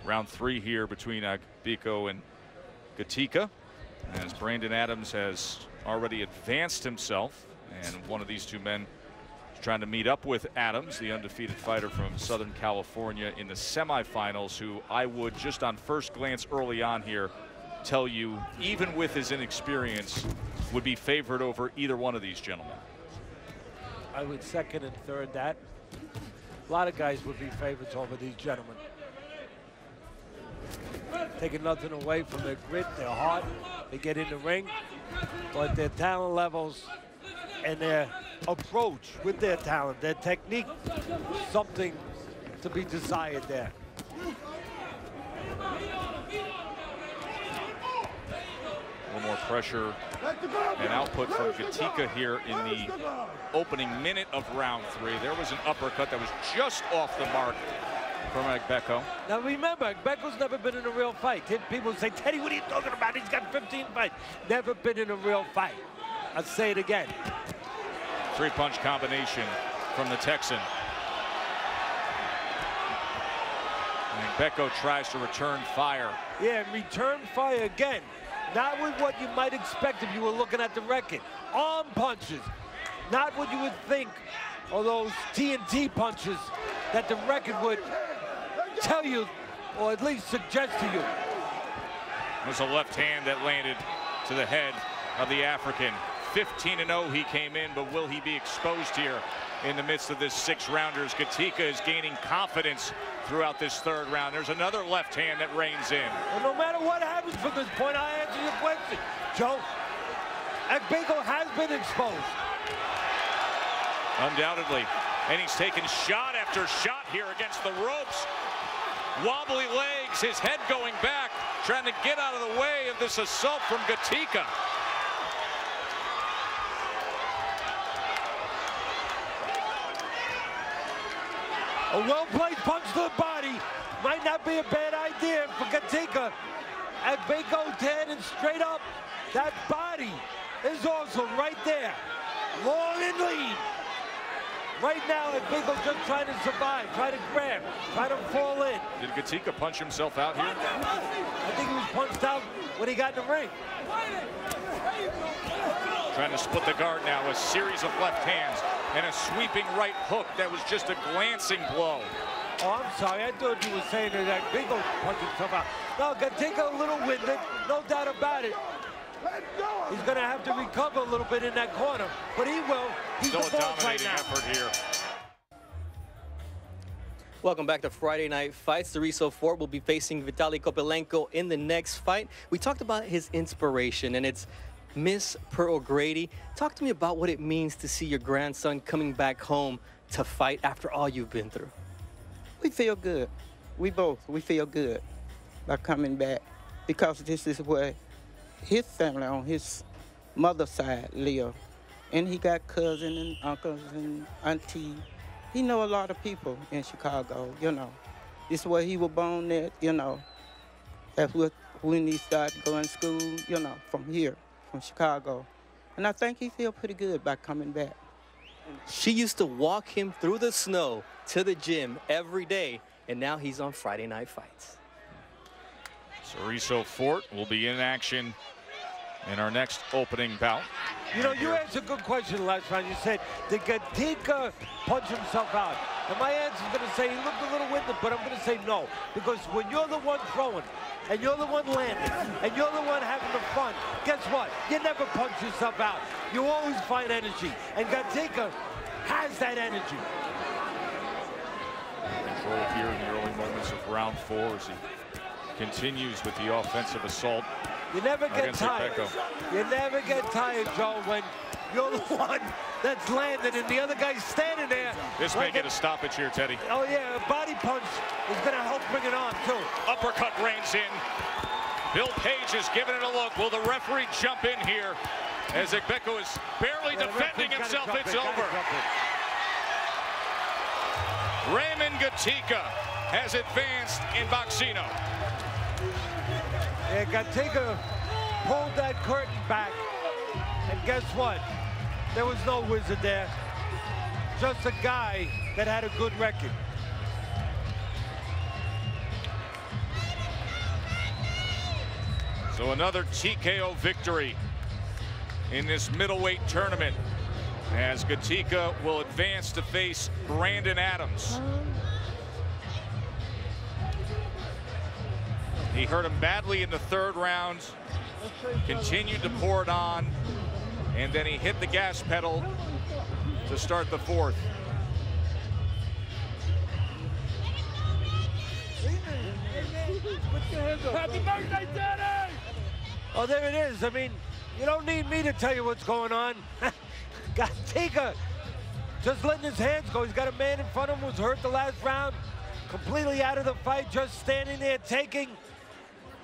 Round 3 here between Agbeko and Gatika, as Brandon Adams has already advanced himself, and one of these two men is trying to meet up with Adams, the undefeated fighter from Southern California, in the semifinals, who I would, just on first glance early on here, tell you, even with his inexperience, would be favored over either one of these gentlemen. I would second and third that. A lot of guys would be favorites over these gentlemen. Taking nothing away from their grit, their heart. They get in the ring, but their talent levels and their approach with their talent, their technique, something to be desired there. A little more pressure and output from Gatika here in the opening minute of round 3. There was an uppercut that was just off the mark from Agbeko. Now remember, Agbeko's never been in a real fight. People say, Teddy, what are you talking about? He's got 15 fights. Never been in a real fight. I'll say it again. 3-punch combination from the Texan. And Agbeko tries to return fire. Yeah, return fire again. Not with what you might expect if you were looking at the record. Arm punches. Not what you would think, or those TNT punches that the record would tell you, or at least suggest to you. It was a left hand that landed to the head of the African. 15-0 he came in, but will he be exposed here in the midst of this 6-rounders? Gatika is gaining confidence throughout this 3rd round. There's another left hand that reigns in. Well, no matter what happens from this point, I answer your question, Joe. Agbeko has been exposed. Undoubtedly. And he's taken shot after shot here against the ropes. Wobbly legs, his head going back, trying to get out of the way of this assault from Gatika. A well-placed punch to the body might not be a bad idea for Gatika. Agbeko standing straight up. That body is also right there. Long and lean. Right now, Agbeko's just trying to survive, try to grab, try to fall in. Did Gatika punch himself out here? I think he was punched out when he got in the ring. Trying to split the guard now, a series of left hands and a sweeping right hook that was just a glancing blow. Oh, I'm sorry, I thought you were saying that Agbeko punched himself out. No, Gatika a little winded, no doubt about it. He's going to have to recover a little bit in that corner, but he will. He's still the a boss dominating right now. effort here. Welcome back to Friday Night Fights. Ceriso Fort will be facing Vitaly Kopelenko in the next fight. We talked about his inspiration, and it's Miss Pearl Grady. Talk to me about what it means to see your grandson coming back home to fight after all you've been through. We feel good. We feel good by coming back, because this is where his family on his mother's side live. And he got cousins and uncles and aunties. He know a lot of people in Chicago, you know. This is where he was born at, you know. That's when he started going to school, you know, from here, from Chicago. And I think he feel pretty good by coming back. She used to walk him through the snow to the gym every day, and now he's on Friday Night Fights. Ceriso Fort will be in action in our next opening bout. You know, you asked a good question last round. You said, did Gatika punch himself out? And my answer is going to say he looked a little winded, but I'm going to say no. Because when you're the one throwing, and you're the one landing, and you're the one having the fun, guess what? You never punch yourself out. You always find energy. And Gatika has that energy. Control here in the early moments of round 4 as he continues with the offensive assault. You never get tired. Agbeko. You never get tired, Joe, when you're the one that's landed and the other guy's standing there. This may get a stoppage here, Teddy. Oh, yeah, a body punch is going to help bring it on, too. Uppercut reigns in. Bill Page is giving it a look. Will the referee jump in here as Agbeko is barely defending himself? It's over. Raymond Gatika has advanced in Boxino. Yeah, Gatika pulled that curtain back, and guess what? There was no wizard there. Just a guy that had a good record. So another TKO victory in this middleweight tournament, as Gatica will advance to face Brandon Adams. He hurt him badly in the third round, continued to pour it on, and then he hit the gas pedal to start the fourth. Happy birthday, Daddy! Oh, there it is. I mean, you don't need me to tell you what's going on. Gatica just letting his hands go. He's got a man in front of him who's hurt the last round, completely out of the fight, just standing there taking,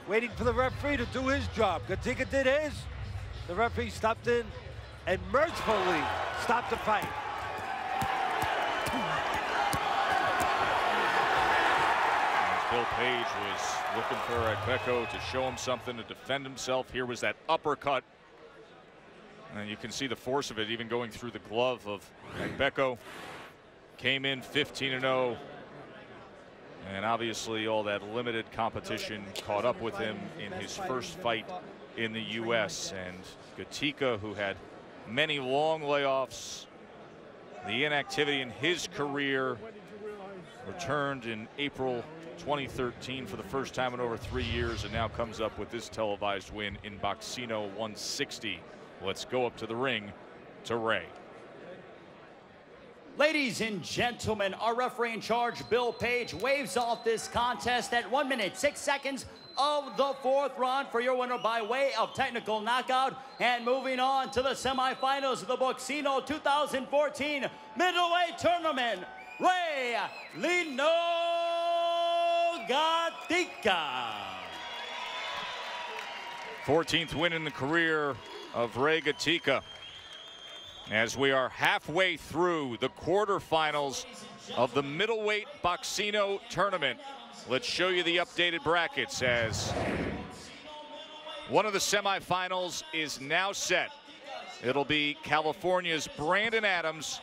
waiting for the referee to do his job. Gatica did his. The referee stepped in and mercifully stopped the fight. Bill Page was looking for Agbeko to show him something, to defend himself. Here was that uppercut. And you can see the force of it even going through the glove of Agbeko. Came in 15-0. And obviously all that limited competition caught up with him in his first fight in the U.S. And Gatica, who had many long layoffs, the inactivity in his career, returned in April 2013 for the first time in over 3 years, and now comes up with this televised win in Boxino 160. Let's go up to the ring to Ray. Ladies and gentlemen, our referee in charge, Bill Page, waves off this contest at 1 minute, 6 seconds of the fourth round for your winner by way of technical knockout. And moving on to the semifinals of the Boxino 2014 middleweight tournament, Ray Lino Gatica. 14th win in the career of Ray Gatica, as we are halfway through the quarterfinals of the middleweight Boxino tournament. Let's show you the updated brackets, as one of the semifinals is now set. It'll be California's Brandon Adams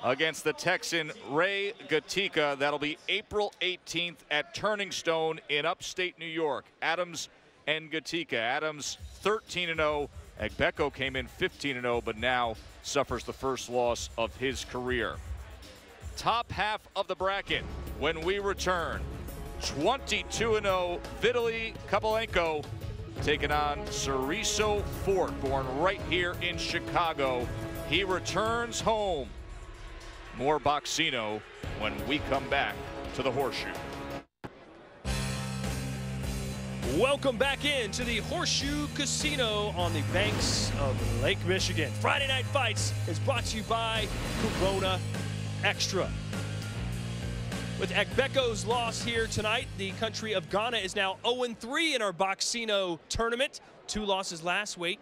against the Texan Ray Gatica. That'll be April 18th at Turning Stone in upstate New York. Adams and Gatica. Adams 13-0. Agbeko came in 15-0, but now suffers the first loss of his career. Top half of the bracket when we return. 22-0 Vitaly Kapelenko taking on Cereso Fort, born right here in Chicago. He returns home. More Boxino when we come back to the Horseshoe. Welcome back into the Horseshoe Casino on the banks of Lake Michigan. Friday Night Fights is brought to you by Corona Extra. With Agbeko's loss here tonight, the country of Ghana is now 0-3 in our Boxino tournament. 2 losses last week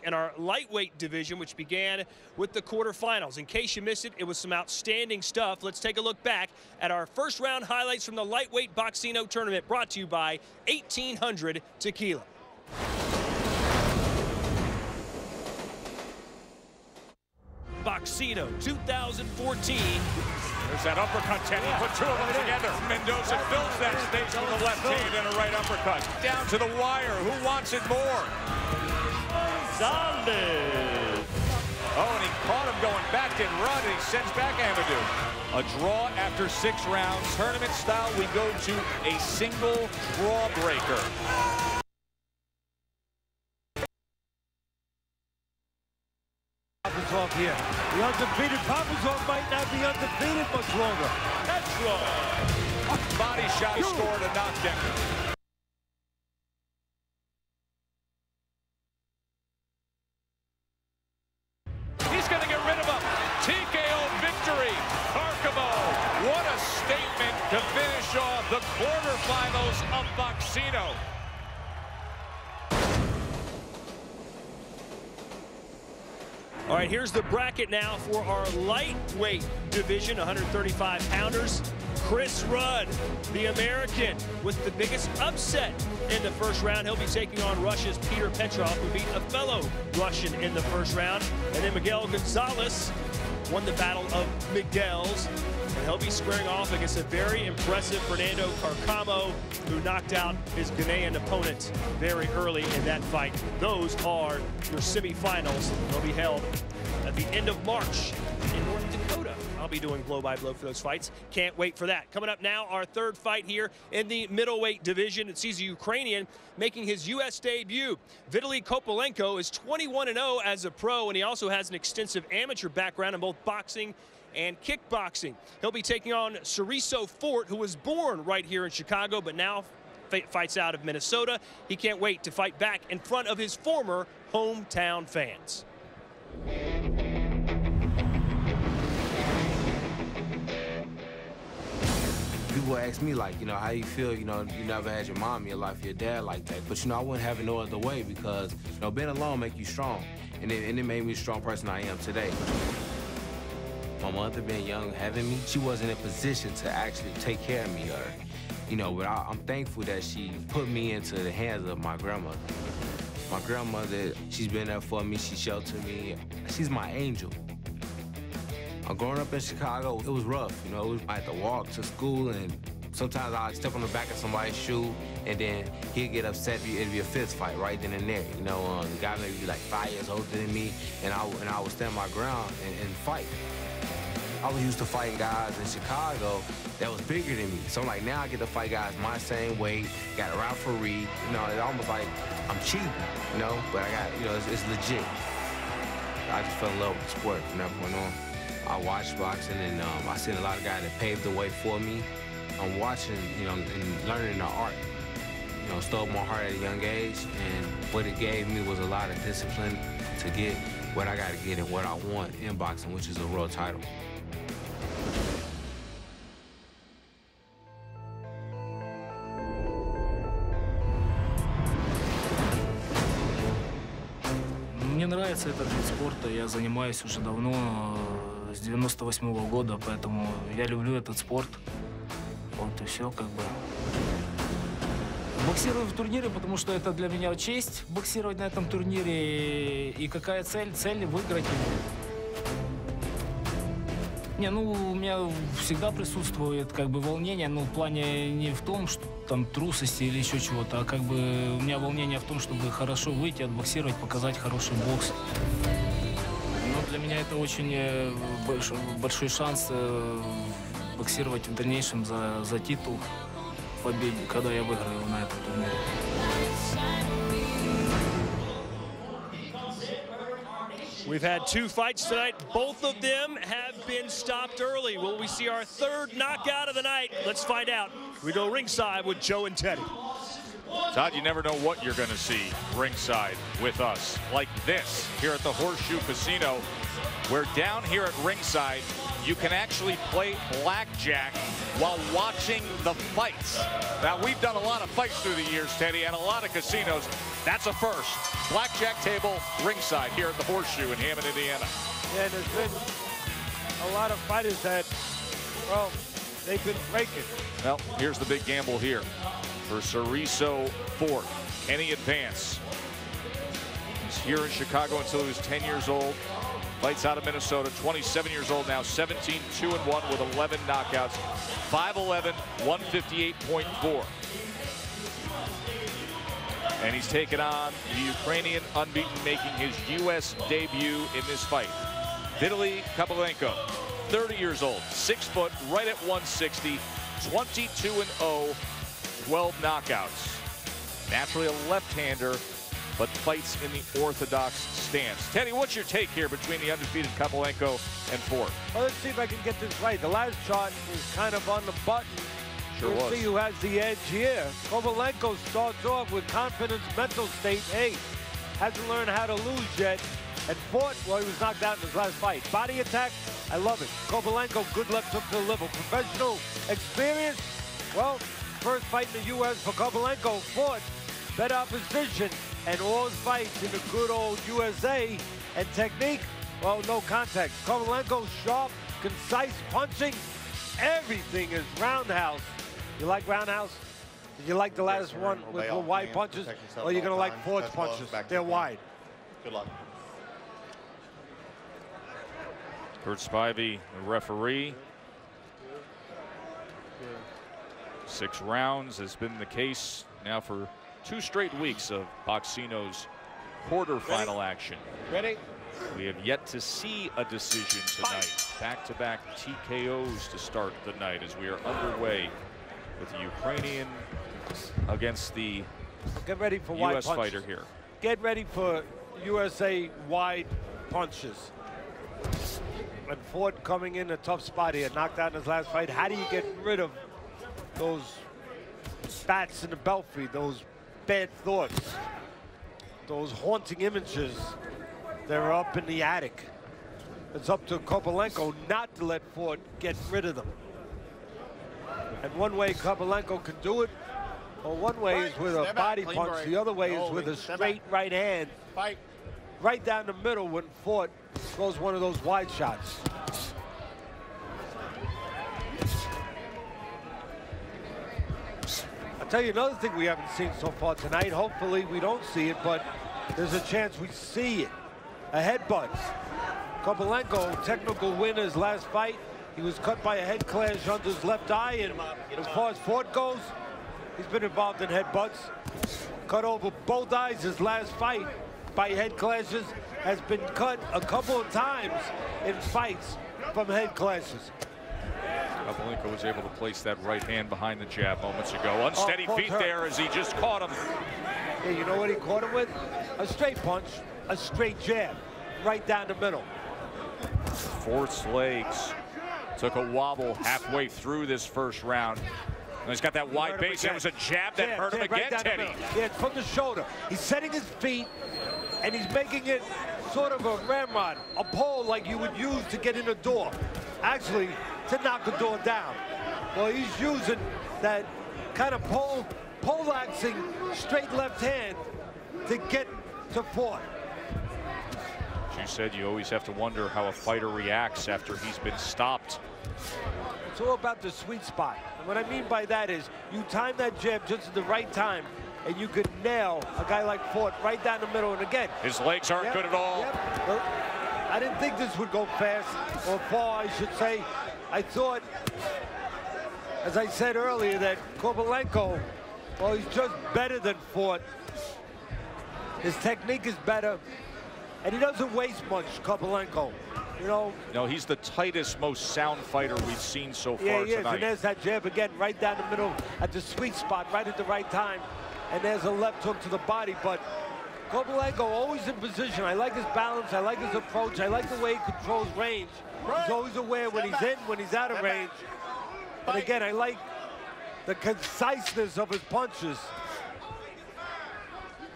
in our lightweight division, which began with the quarterfinals. In case you missed it, it was some outstanding stuff. Let's take a look back at our first round highlights from the lightweight Boxino tournament, brought to you by 1800 Tequila. Boxino 2014. There's that uppercut, Teddy. Put 2 of them together. Mendoza fills that space with a left hand and a right uppercut. Down to the wire. Who wants it more? Gonzalez. Oh, and he caught him going back, didn't run, and he sends back Amadou. A draw after 6 rounds. Tournament style, we go to a single draw breaker. Papazov here. The undefeated Papazov might not be undefeated much longer. That's wrong. Body shot scored a knockdown. He's going to get rid of him. TKO victory. Arcamo. What a statement to finish off the quarterfinals of Boxino. All right, here's the bracket now for our lightweight division, 135-pounders. Chris Rudd, the American, with the biggest upset in the first round. He'll be taking on Russia's Peter Petrov, who beat a fellow Russian in the first round. And then Miguel Gonzalez won the battle of Miguel's. And he'll be squaring off against a very impressive Fernando Carcamo, who knocked out his Ghanaian opponent very early in that fight. Those are your semifinals. They'll be held at the end of March in North Dakota. I'll be doing blow-by-blow for those fights. Can't wait for that. Coming up now, our third fight here in the middleweight division. It sees a Ukrainian making his U.S. debut. Vitaly Kopolenko is 21-0 as a pro, and he also has an extensive amateur background in both boxing and kickboxing. He'll be taking on Ceriso Fort, who was born right here in Chicago, but now fights out of Minnesota. He can't wait to fight back in front of his former hometown fans. People ask me, like, you know, how you feel, you know, you never had your mom in your life, your dad like that. But, you know, I wouldn't have it no other way because, you know, being alone make you strong. And it made me the strong person I am today. My mother being young, having me, she wasn't in a position to actually take care of me, or, you know, but I'm thankful that she put me into the hands of my grandmother. My grandmother, she's been there for me, she sheltered me. She's my angel. Growing up in Chicago, it was rough, you know. I had to walk to school, and sometimes I'd step on the back of somebody's shoe, and then he'd get upset. It'd be a fist fight right then and there, you know. The guy may be like 5 years older than me, and I would stand my ground and fight. I was used to fighting guys in Chicago that was bigger than me. So like now I get to fight guys my same weight, got a referee, you know, it's almost like I'm cheating, you know, but I got, you know, it's legit. I just fell in love with the sport from that point on. I watched boxing, and I seen a lot of guys that paved the way for me. I'm watching, you know, and learning the art. You know, stole my heart at a young age, and what it gave me was a lot of discipline to get what I got to get and what I want in boxing, which is a world title. Мне нравится этот вид спорта, я занимаюсь уже давно, с 98-го года, поэтому я люблю этот спорт. Вот и все, как бы. Боксирую в турнире, потому что это для меня честь боксировать на этом турнире. И какая цель? Цель выиграть его. Не, ну, у меня всегда присутствует как бы волнение, но в плане не в том, что там трусости или еще чего-то, а как бы у меня волнение в том, чтобы хорошо выйти, отбоксировать, показать хороший бокс. Но для меня это очень большой шанс боксировать в дальнейшем за титул победы, когда я выиграю на этом турнире. We've had two fights tonight. Both of them have been stopped early. Will we see our third knockout of the night? Let's find out. We go ringside with Joe and Teddy. Todd, you never know what you're going to see ringside with us. Like this here at the Horseshoe Casino, where down here at ringside, you can actually play blackjack while watching the fights. Now, we've done a lot of fights through the years, Teddy, and a lot of casinos. That's a first. Blackjack table ringside here at the Horseshoe in Hammond, Indiana. Yeah, there's been a lot of fighters that, well, they've been breaking. Well, here's the big gamble here for Ceriso Fort. Can he advance? He's here in Chicago until he was 10 years old. Fights out of Minnesota, 27 years old now, 17-2-1 with 11 knockouts, 5'11", 158.4. And he's taken on the Ukrainian unbeaten, making his U.S. debut in this fight. Vitaly Kopolenko, 30 years old, 6 foot, right at 160, 22-0, 12 knockouts. Naturally a left-hander, but fights in the orthodox stance. Teddy, what's your take here between the undefeated Kopolenko and Fort? Well, let's see if I can get this right. The last shot is kind of on the button. Sure We'll was. see who has the edge here. Kopolenko starts off with confidence, mental state 8. Hasn't learned how to lose yet. And Fort, well, he was knocked out in his last fight. Body attack, I love it. Kopolenko, good left hook to the liver. Professional experience, well, first fight in the U.S. for Kopolenko. Fort, better opposition. And all his fights in the good old USA. And technique, well, no contact. Kopolenko sharp, concise punching, everything is roundhouse. You like roundhouse? Did you like the last one with the wide punches? Or you're going to like Ford's punches? They're wide. Good luck. Curt Spivey, the referee. 6 rounds has been the case now for 2 straight weeks of Boxino's quarterfinal action. Ready? We have yet to see a decision tonight. Back-to-back TKOs to start the night as we are underway with the Ukrainian against the Get ready for U.S. wide punches. fighter here. Get ready for USA wide punches. And Ford coming in a tough spot here, knocked out in his last fight. How do you get rid of those bats in the belfry, those bad thoughts, those haunting images that are up in the attic? It's up to Kovalenko not to let Ford get rid of them. And one way Kovalenko can do it, or one way is with a body punch, the other way is with a straight right hand. Right down the middle when Ford throws one of those wide shots. I'll tell you another thing we haven't seen so far tonight. Hopefully we don't see it, but there's a chance we see it. A headbutt. Kovalenko, technical win his last fight. He was cut by a head clash under his left eye, and as far as Ford goes, he's been involved in headbutts. Cut over both eyes his last fight by head clashes, has been cut a couple of times in fights from head clashes. Kovalenko was able to place that right hand behind the jab moments ago. Unsteady feet there as he just caught him. Yeah, you know what he caught him with? A straight punch, a straight jab, right down the middle. Ford's legs took a wobble halfway through this first round. And he's got that wide base. It was a jab that hurt him again, Teddy. Yeah, it's from the shoulder. He's setting his feet, and he's making it sort of a ramrod, a pole like you would use to get in a door. Actually, to knock a door down. Well, he's using that kind of poleaxing straight left hand to get to Ford. You said you always have to wonder how a fighter reacts after he's been stopped. It's all about the sweet spot. And what I mean by that is you time that jab just at the right time, and you could nail a guy like Ford right down the middle. And again, his legs aren't good at all. Well, I didn't think this would go fast, or far, I should say. I thought, as I said earlier, that Kovalenko, well, he's just better than Ford. His technique is better, and he doesn't waste much, Kovalenko. You know. No, he's the tightest, most sound fighter we've seen so far tonight. tonight. And there's that jab again, right down the middle at the sweet spot, right at the right time. And there's a left hook to the body, but Kovalenko always in position. I like his balance, I like his approach, I like the way he controls range. He's always aware when he's in, when he's out of range. And again, I like the conciseness of his punches.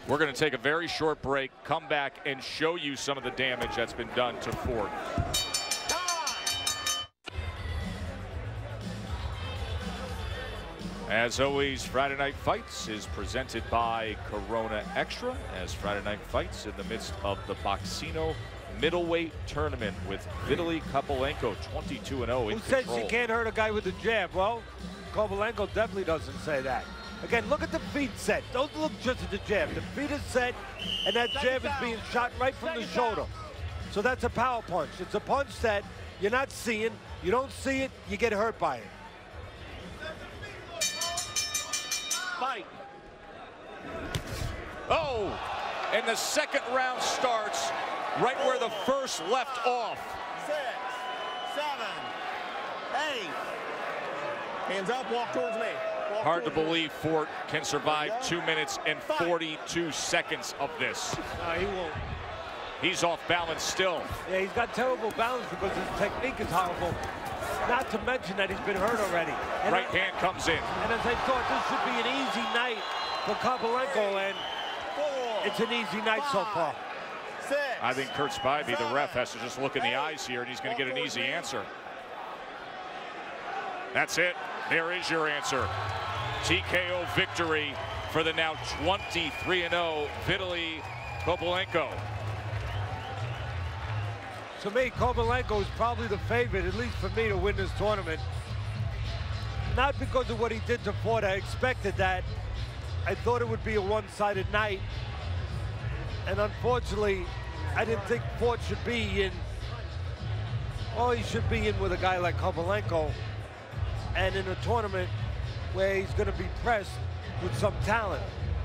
We're going to take a very short break, come back, and show you some of the damage that's been done to Ford. As always, Friday Night Fights is presented by Corona Extra, as Friday Night Fights in the midst of the Boxino middleweight tournament with Vitaly Kovalenko, 22-0 in Who says control. you can't hurt a guy with a jab? Well, Kovalenko definitely doesn't say that. Again, look at the feet set. Don't look just at the jab. The feet are set, and that jab is being shot right from the shoulder. So that's a power punch. It's a punch that you're not seeing. You don't see it, you get hurt by it. Fight. Oh, and the second round starts right where the first left off. 6, 7, 8. Hands up, walk towards me. Hard to believe Ford can survive 2 minutes and 42 seconds of this. He won't. He's off balance still. Yeah, he's got terrible balance because his technique is horrible. Not to mention that he's been hurt already. And right hand comes in. And as I thought, this should be an easy night for Kovalenko, and it's an easy night so far. 6. I think Curt Spivey, the ref, has to just look in the eyes here, and he's going to get an easy answer. That's it. There is your answer. TKO victory for the now 23-0 Vitaly Kovalenko. To me, Kovalenko is probably the favorite, at least for me, to win this tournament. not because of what he did to Ford. I expected that. I thought it would be a one-sided night. And unfortunately, I didn't think Ford should be in. Oh, he should be in with a guy like Kovalenko. And in a tournament where he's going to be pressed with some talent.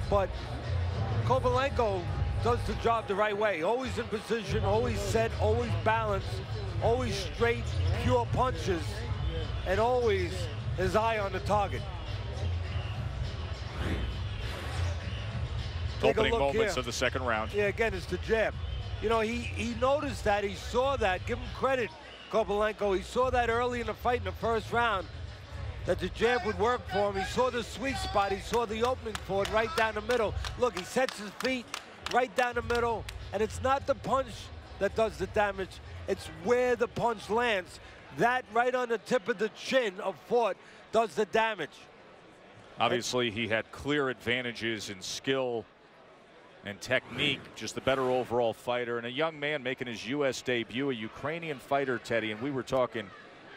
But Kovalenko does the job the right way. Always in position, always set, always balanced, always straight, pure punches, and always his eye on the target. Opening moments of the second round. Yeah, again, it's the jab. You know, he noticed that. He saw that. Give him credit, Kovalenko. He saw that early in the fight in the first round, that the jab would work for him. He saw the sweet spot. He saw the opening for it right down the middle. Look, he sets his feet right down the middle, and it's not the punch that does the damage. It's where the punch lands. That right on the tip of the chin of Ford does the damage. Obviously, he had clear advantages in skill and technique, just the better overall fighter, and a young man making his U.S. debut, a Ukrainian fighter, Teddy, and we were talking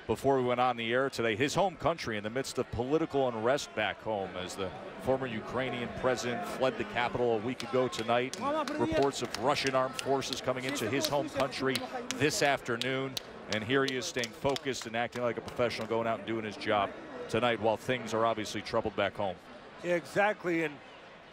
before we went on the air today, his home country in the midst of political unrest back home as the former Ukrainian president fled the capital a week ago tonight. Reports of Russian armed forces coming into his home country this afternoon, and here he is staying focused and acting like a professional, going out and doing his job tonight while things are obviously troubled back home. Yeah, exactly, and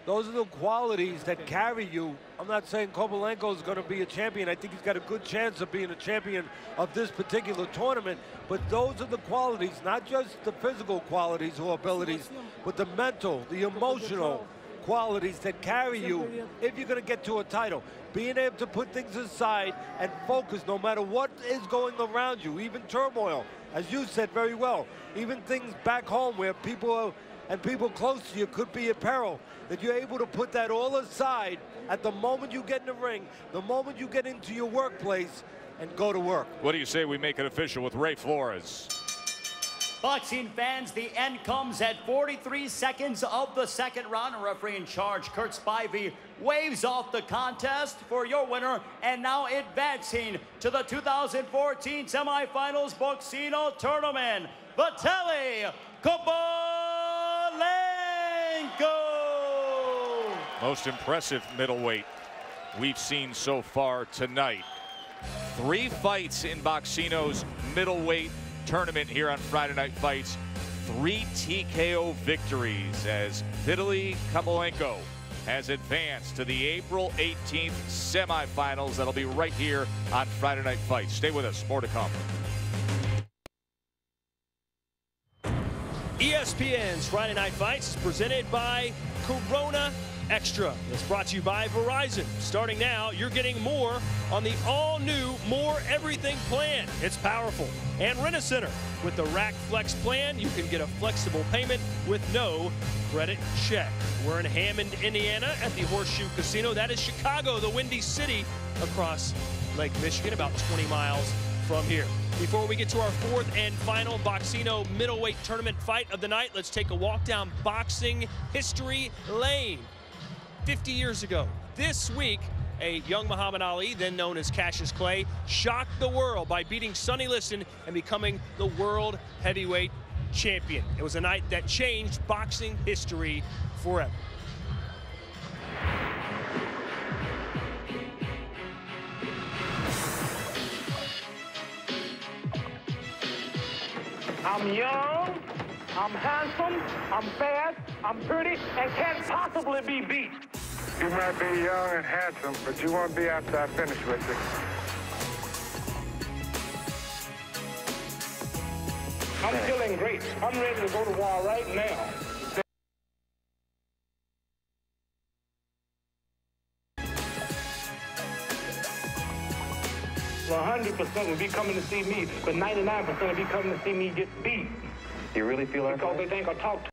those are the qualities that carry you. I'm not saying Kovalenko is going to be a champion. I think he's got a good chance of being a champion of this particular tournament. But those are the qualities, not just the physical qualities or abilities, but the mental, the emotional qualities that carry you if you're going to get to a title. Being able to put things aside and focus no matter what is going around you, even turmoil, as you said very well, even things back home where people are, and people close to you could be at peril, that you're able to put that all aside at the moment you get in the ring, the moment you get into your workplace, and go to work. What do you say we make it official with Ray Flores? Boxing fans, the end comes at 43 seconds of the second round. A referee in charge, Kurt Spivey, waves off the contest for your winner, and now advancing to the 2014 semifinals Boxino tournament, Vitaly Kovalenko. Most impressive middleweight we've seen so far tonight. 3 fights in Boxino's middleweight tournament here on Friday Night Fights. 3 TKO victories as Vitaly Kovalenko has advanced to the April 18th semifinals. That'll be right here on Friday Night Fights. Stay with us, more to come. ESPN's Friday Night Fights is presented by Corona Extra. It's brought to you by Verizon. Starting now, you're getting more on the all-new More Everything plan. It's powerful. And Rent-A-Center. With the Rack Flex plan, you can get a flexible payment with no credit check. We're in Hammond, Indiana at the Horseshoe Casino. That is Chicago, the Windy City, across Lake Michigan, about 20 miles from here. Before we get to our 4th and final Boxino middleweight tournament fight of the night, let's take a walk down boxing history lane. 50 years ago, this week, a young Muhammad Ali, then known as Cassius Clay, shocked the world by beating Sonny Liston and becoming the world heavyweight champion. It was a night that changed boxing history forever. I'm young, I'm handsome, I'm fast, I'm pretty, and can't possibly be beat. You might be young and handsome, but you won't be after I finish with you. I'm feeling great. I'm ready to go to war right now. Well, 100% will be coming to see me, but 99% will be coming to see me get beat. You really feel that? Because they think I talk to.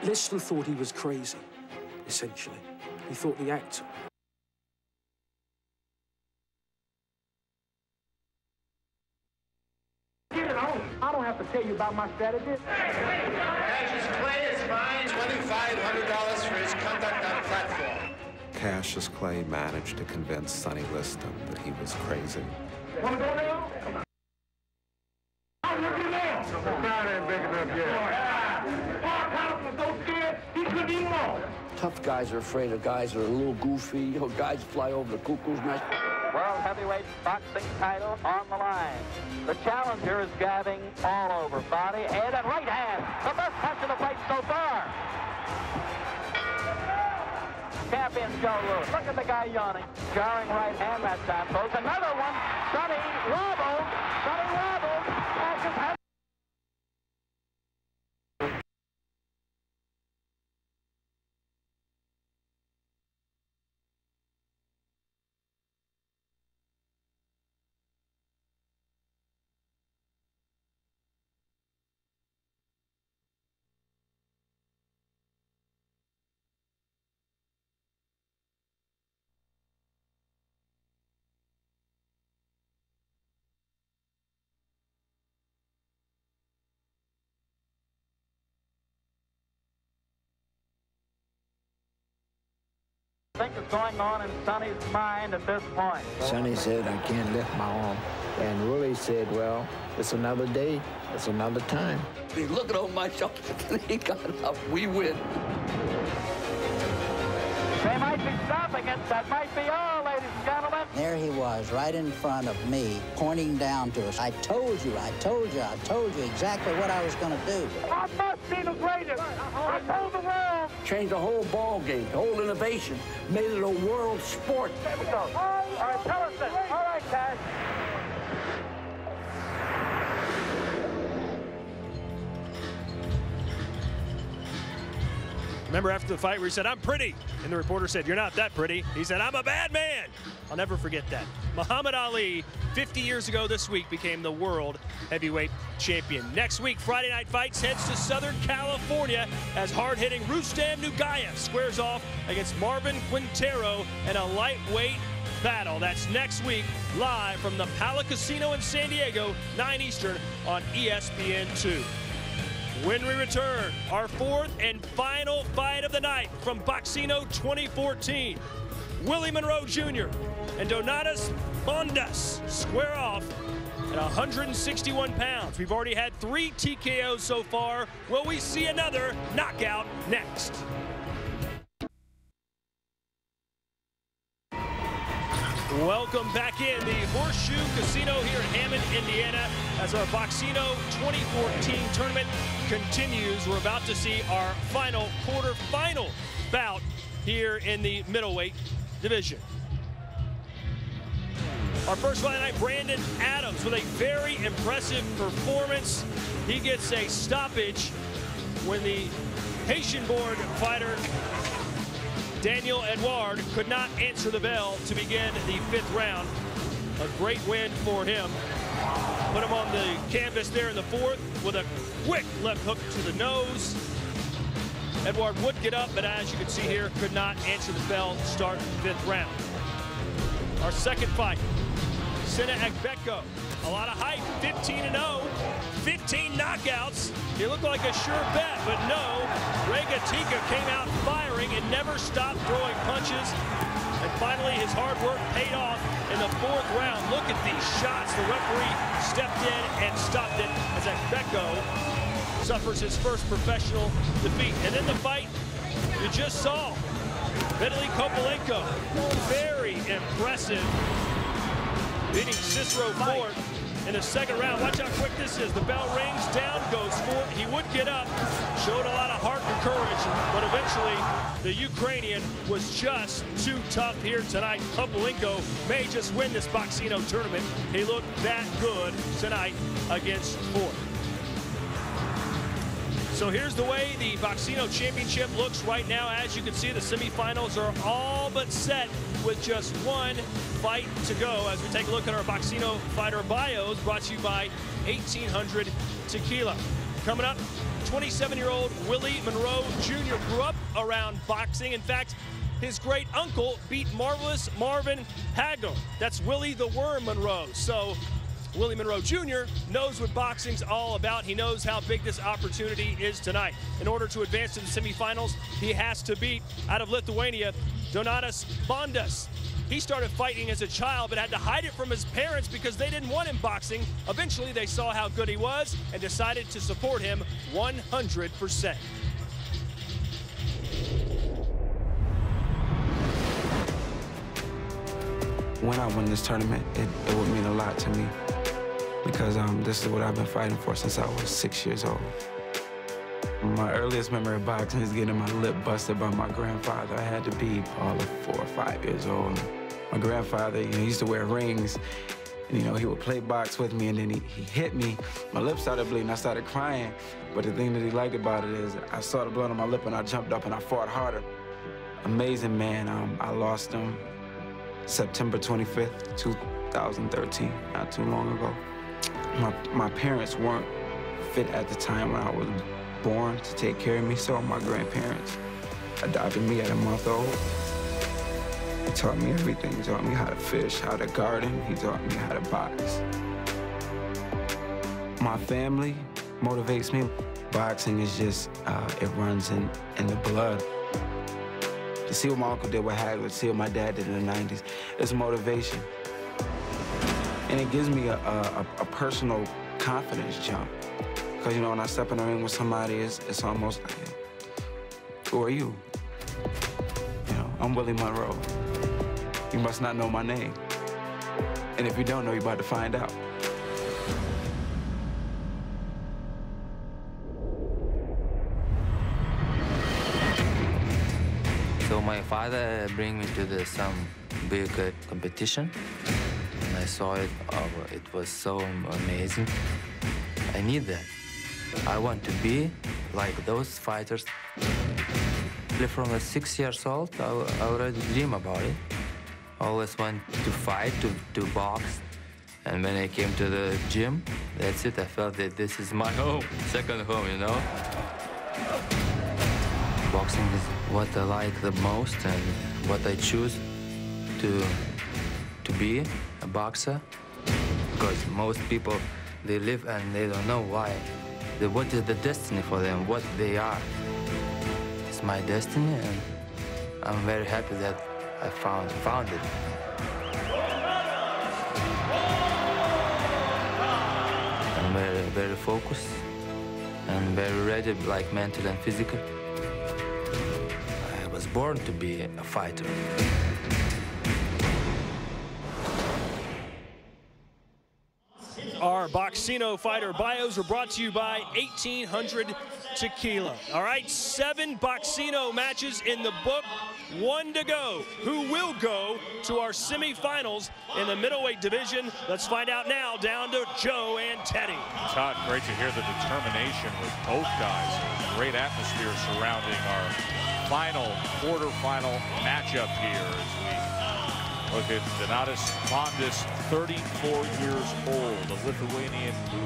Liston thought he was crazy, essentially. He thought the actor. Get it on. I don't have to tell you about my strategy. Cassius Clay is fined $2,500 for his conduct on platform. Cassius Clay managed to convince Sonny Liston that he was crazy. Want to go now? I'm looking now. The crowd ain't big enough yet. Mark House was so scared, he couldn't even walk. Tough guys are afraid of guys that are a little goofy, you know, guys that fly over the cuckoo's nest. World heavyweight boxing title on the line. The challenger is gabbing all over body, head, and right hand. The best punch of the fight so far. Champion Joe Louis. Look at the guy yawning. Jarring right hand that time, folks. Another one. Sonny wobbles. Sonny wobbles. Think is going on in Sonny's mind at this point. Sonny said, I can't lift my arm. And Willie said, well, it's another day. It's another time. He's looking over my shoulder. He got up. We win. They might be stopping it. That might be all, ladies and gentlemen. There he was, right in front of me, pointing down to us. I told you exactly what I was going to do. I must be the greatest. I told the world. Changed the whole ball game, the whole innovation, made it a world sport. There we go. All right, tell us this. All right, Cash. Remember after the fight where he said, I'm pretty, and the reporter said, you're not that pretty. He said, I'm a bad man. I'll never forget that. Muhammad Ali, 50 years ago this week, became the world heavyweight champion. Next week, Friday Night Fights heads to Southern California as hard-hitting Rustam Nugaev squares off against Marvin Quintero in a lightweight battle. That's next week, live from the Pala Casino in San Diego, 9 Eastern on ESPN2. When we return, our fourth and final fight of the night from Boxino 2014. Willie Monroe Jr. and Donatas Mondas square off at 161 pounds. We've already had 3 TKOs so far. Will we see another knockout next? Welcome back in the Horseshoe Casino here in Hammond, Indiana, as our Boxino 2014 tournament continues. We're about to see our final quarterfinal bout here in the middleweight division. Our first fight tonight, Brandon Adams with a very impressive performance. He gets a stoppage when the Haitian-born fighter Daniel Edouard could not answer the bell to begin the 5th round. A great win for him. Put him on the canvas there in the 4th with a quick left hook to the nose. Edouard would get up, but as you can see here, could not answer the bell to start the 5th round. Our second fight, Sina Agbeko. A lot of hype, 15-0, 15 knockouts. He looked like a sure bet, but no. Regatika came out firing and never stopped throwing punches. And finally, his hard work paid off in the 4th round. Look at these shots. The referee stepped in and stopped it as Agbeko suffers his first professional defeat. And then the fight you just saw, Vitaly Kopolenko, very impressive, beating Cicero Fort in the 2nd round. Watch how quick this is. The bell rings, down goes Fort. He would get up, showed a lot of heart and courage, but eventually the Ukrainian was just too tough here tonight. Kopolenko may just win this Boxino tournament. He looked that good tonight against Fort. So here's the way the Boxino Championship looks right now. As you can see, the semifinals are all but set with just one fight to go. As we take a look at our Boxino fighter bios, brought to you by 1800 Tequila. Coming up, 27-year-old Willie Monroe Jr. grew up around boxing. In fact, his great uncle beat marvelous Marvin Hagler. That's Willie the Worm Monroe. So Willie Monroe Jr. knows what boxing's all about. He knows how big this opportunity is tonight. In order to advance to the semifinals, he has to beat, out of Lithuania, Donatas Bondas. He started fighting as a child, but had to hide it from his parents because they didn't want him boxing. Eventually, they saw how good he was and decided to support him 100%. When I win this tournament, it would mean a lot to me because this is what I've been fighting for since I was 6 years old. My earliest memory of boxing is getting my lip busted by my grandfather. I had to be probably 4 or 5 years old. My grandfather, he used to wear rings, and he would play box with me, and then he hit me. My lip started bleeding, I started crying. But the thing that he liked about it is I saw the blood on my lip and I jumped up and I fought harder. Amazing man. I lost him September 25th, 2013, not too long ago. My parents weren't fit at the time when I was born to take care of me, so my grandparents adopted me at a month old. He taught me everything. He taught me how to fish, how to garden. He taught me how to box. My family motivates me. Boxing is just, it runs in the blood. To see what my uncle did with Hagler, to see what my dad did in the 90s, it's motivation. And it gives me a personal confidence jump. Because, when I step in the ring with somebody, it's almost like, who are you? I'm Willie Monroe. You must not know my name. And if you don't know, you're about to find out. So my father bring me to some big competition, and I saw it. It was so amazing. I need that. I want to be like those fighters. From 6 years old, I already dream about it. Always want to fight, to box. And when I came to the gym, that's it. I felt that this is my home, second home, Boxing is what I like the most and what I choose to be a boxer. Because most people, they live and they don't know why. What is the destiny for them, what they are. It's my destiny, and I'm very happy that I found it. I'm very, very focused and very ready, like mentally and physically. I was born to be a fighter. Our Boxino fighter bios are brought to you by 1800 Tequila. All right, 7 Boxino matches in the book, 1 to go. Who will go to our semifinals in the middleweight division? Let's find out now, down to Joe and Teddy. Todd, great to hear the determination with both guys. Great atmosphere surrounding our final quarterfinal matchup here as we look at Donatas Bondas, 34 years old, a Lithuanian who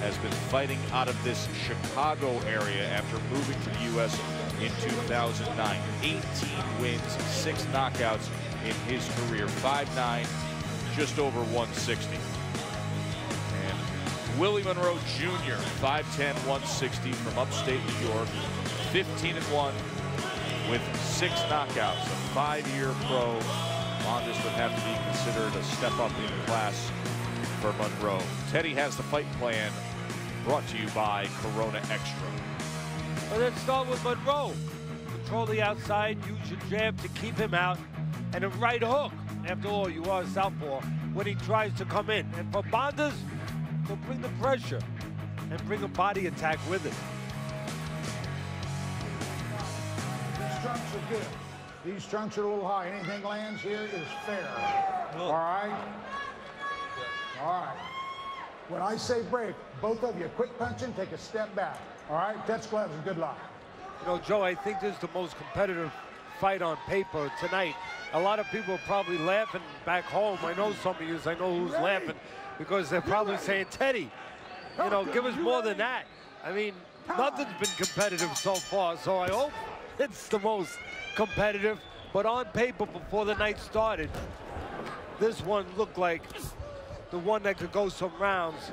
has been fighting out of this Chicago area after moving to the U.S. in 2009. 18 wins, 6 knockouts in his career, 5'9", just over 160. And Willie Monroe Jr., 5'10", 160 from upstate New York, 15-1 with 6 knockouts, a 5-year pro. Bondas would have to be considered a step up in class for Monroe. Teddy has the fight plan, brought to you by Corona Extra. Well, let's start with Monroe. Control the outside, use your jab to keep him out, and a right hook. After all, you are a southpaw when he tries to come in. And for Bondas, he'll bring the pressure and bring a body attack with it. These trunks are good. These trunks are a little high. Anything lands here is fair. All right? All right. When I say break, both of you quit punching, take a step back. All right? Touch gloves and good luck. Joe, I think this is the most competitive fight on paper tonight. A lot of people are probably laughing back home. I know some of you, I know who's laughing, because they're probably saying, Teddy, give us more than that. I mean, nothing's been competitive so far, so I hope it's the most competitive. But on paper, before the night started, this one looked like the one that could go some rounds,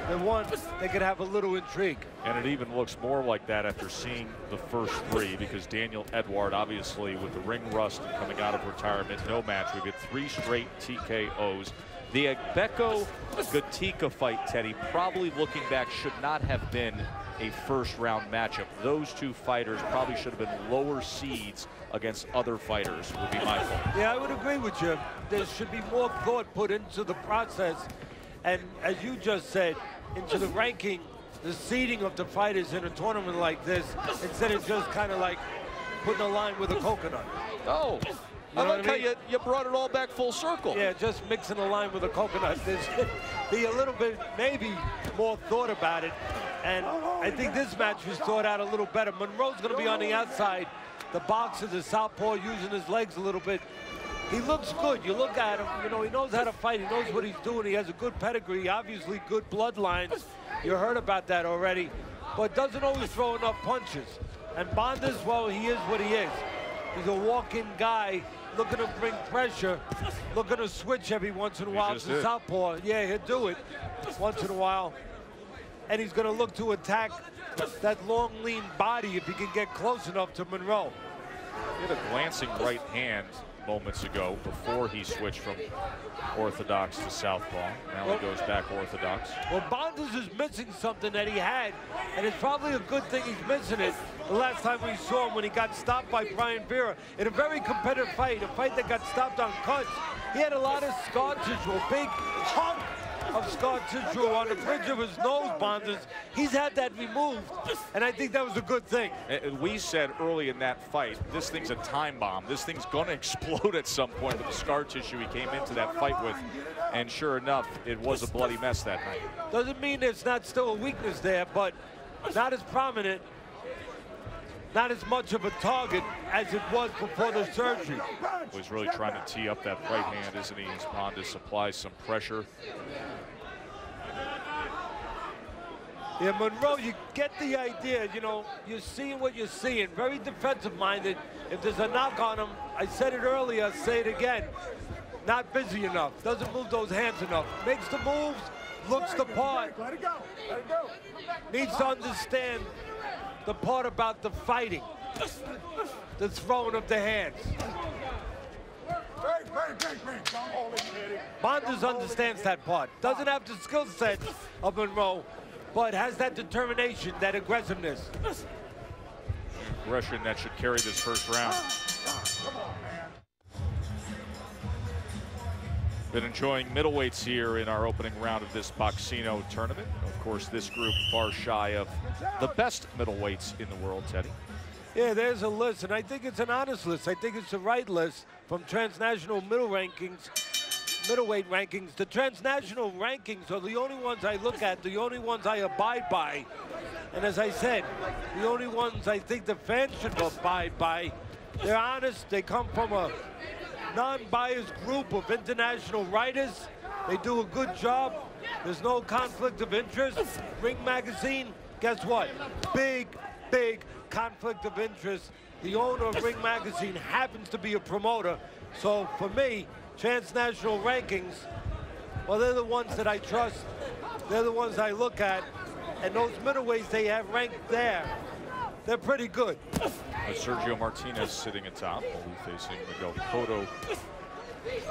the one that could have a little intrigue. And it even looks more like that after seeing the first three, because Daniel Edward, obviously with the ring rust and coming out of retirement, no match. We get 3 straight TKOs. The Agbeko-Gatika fight, Teddy, probably looking back, should not have been a first-round matchup. Those two fighters probably should have been lower seeds against other fighters, would be my fault. Yeah, I would agree with you. There should be more thought put into the process. And as you just said, into the ranking, the seeding of the fighters in a tournament like this, instead of just kind of like putting a line with a coconut. Oh, I like how you brought it all back full circle. Yeah, just mixing a lime with a coconut. There should be a little bit, maybe more thought about it. And I think this match was thought out a little better. Monroe's going to be on the outside. The boxer, the southpaw, using his legs a little bit. He looks good. You look at him, you know, he knows how to fight. He knows what he's doing. He has a good pedigree, obviously good bloodlines. You heard about that already. But doesn't always throw enough punches. And Bondas, well, he is what he is. He's a walk-in guy looking to bring pressure, looking to switch every once in a while to southpaw. Yeah, he'll do it once in a while. And he's going to look to attack that long, lean body if he can get close enough to Monroe. He had a glancing right hand moments ago before he switched from orthodox to southpaw. Now he goes back orthodox. Well, Bondas is missing something that he had, and it's probably a good thing he's missing it. The last time we saw him when he got stopped by Brian Vera in a very competitive fight, a fight that got stopped on cuts. He had a lot of scar tissue, a big hunk of scar tissue on the bridge of his nose, Bondas. He's had that removed, and I think that was a good thing. We said early in that fight, this thing's a time bomb. This thing's gonna explode at some point with the scar tissue he came into that fight with. And sure enough, it was a bloody mess that night. Doesn't mean there's not still a weakness there, but not as prominent, not as much of a target as it was before the surgery. He's really trying to tee up that right hand, isn't he? As Bondas applies some pressure. Yeah, Monroe, you get the idea, you know, you're seeing what you're seeing. Very defensive-minded. If there's a knock on him, I said it earlier, I'll say it again. Not busy enough, doesn't move those hands enough. Makes the moves, looks the part. Let it go, let it go. Needs to understand the part about the fighting, the throwing of the hands. Bondas understands that part. Doesn't have the skill set of Monroe, but has that determination, that aggressiveness. Aggression that should carry this first round. Been enjoying middleweights here in our opening round of this Boxino tournament. Of course, this group far shy of the best middleweights in the world, Teddy. Yeah, there's a list, and I think it's an honest list. I think it's the right list from transnational middleweight rankings. The transnational rankings are the only ones I look at, the only ones I abide by. And as I said, the only ones I think the fans should abide by. They're honest, they come from a non-biased group of international writers. They do a good job. There's no conflict of interest. Ring Magazine, guess what? Big conflict of interest. The owner of Ring Magazine happens to be a promoter. So for me, transnational rankings, well, they're the ones that I trust. They're the ones I look at. And those middleweights they have ranked there, they're pretty good. Sergio Martinez sitting atop. We'll be facing Miguel Cotto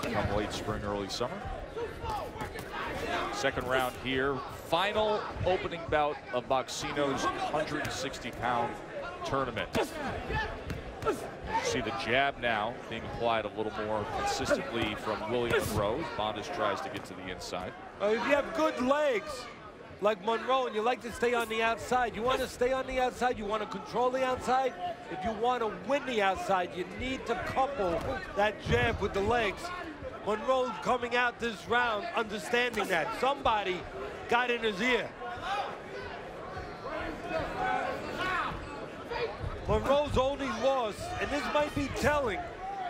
come late spring, early summer. Second round here. Final opening bout of Boxino's 160-pound tournament. You see the jab now being applied a little more consistently from William Monroe. Bondas tries to get to the inside. If you have good legs, like Monroe, and you like to stay on the outside, you want to stay on the outside, you want to control the outside. If you want to win the outside, you need to couple that jab with the legs. Monroe coming out this round understanding that. Somebody got in his ear. Monroe's only loss, and this might be telling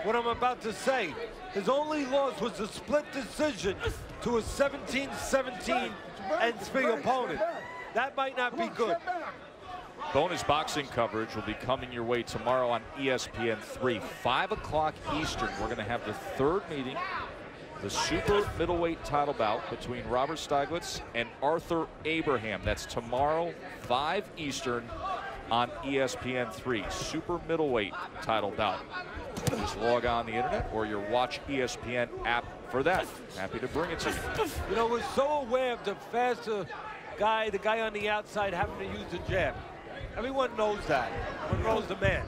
what I'm about to say, his only loss was a split decision to a 17-17 and opponent. That might not be good. Bonus boxing coverage will be coming your way tomorrow on ESPN3, 5 o'clock Eastern. We're going to have the third meeting the super middleweight title bout between Robert Stieglitz and Arthur Abraham. That's tomorrow, 5 Eastern on ESPN3. Super middleweight title bout. Just log on the internet or your Watch ESPN app for that. Happy to bring it to you. You know, we're so aware of the faster guy, the guy on the outside having to use the jab. Everyone knows that. Monroe's the man.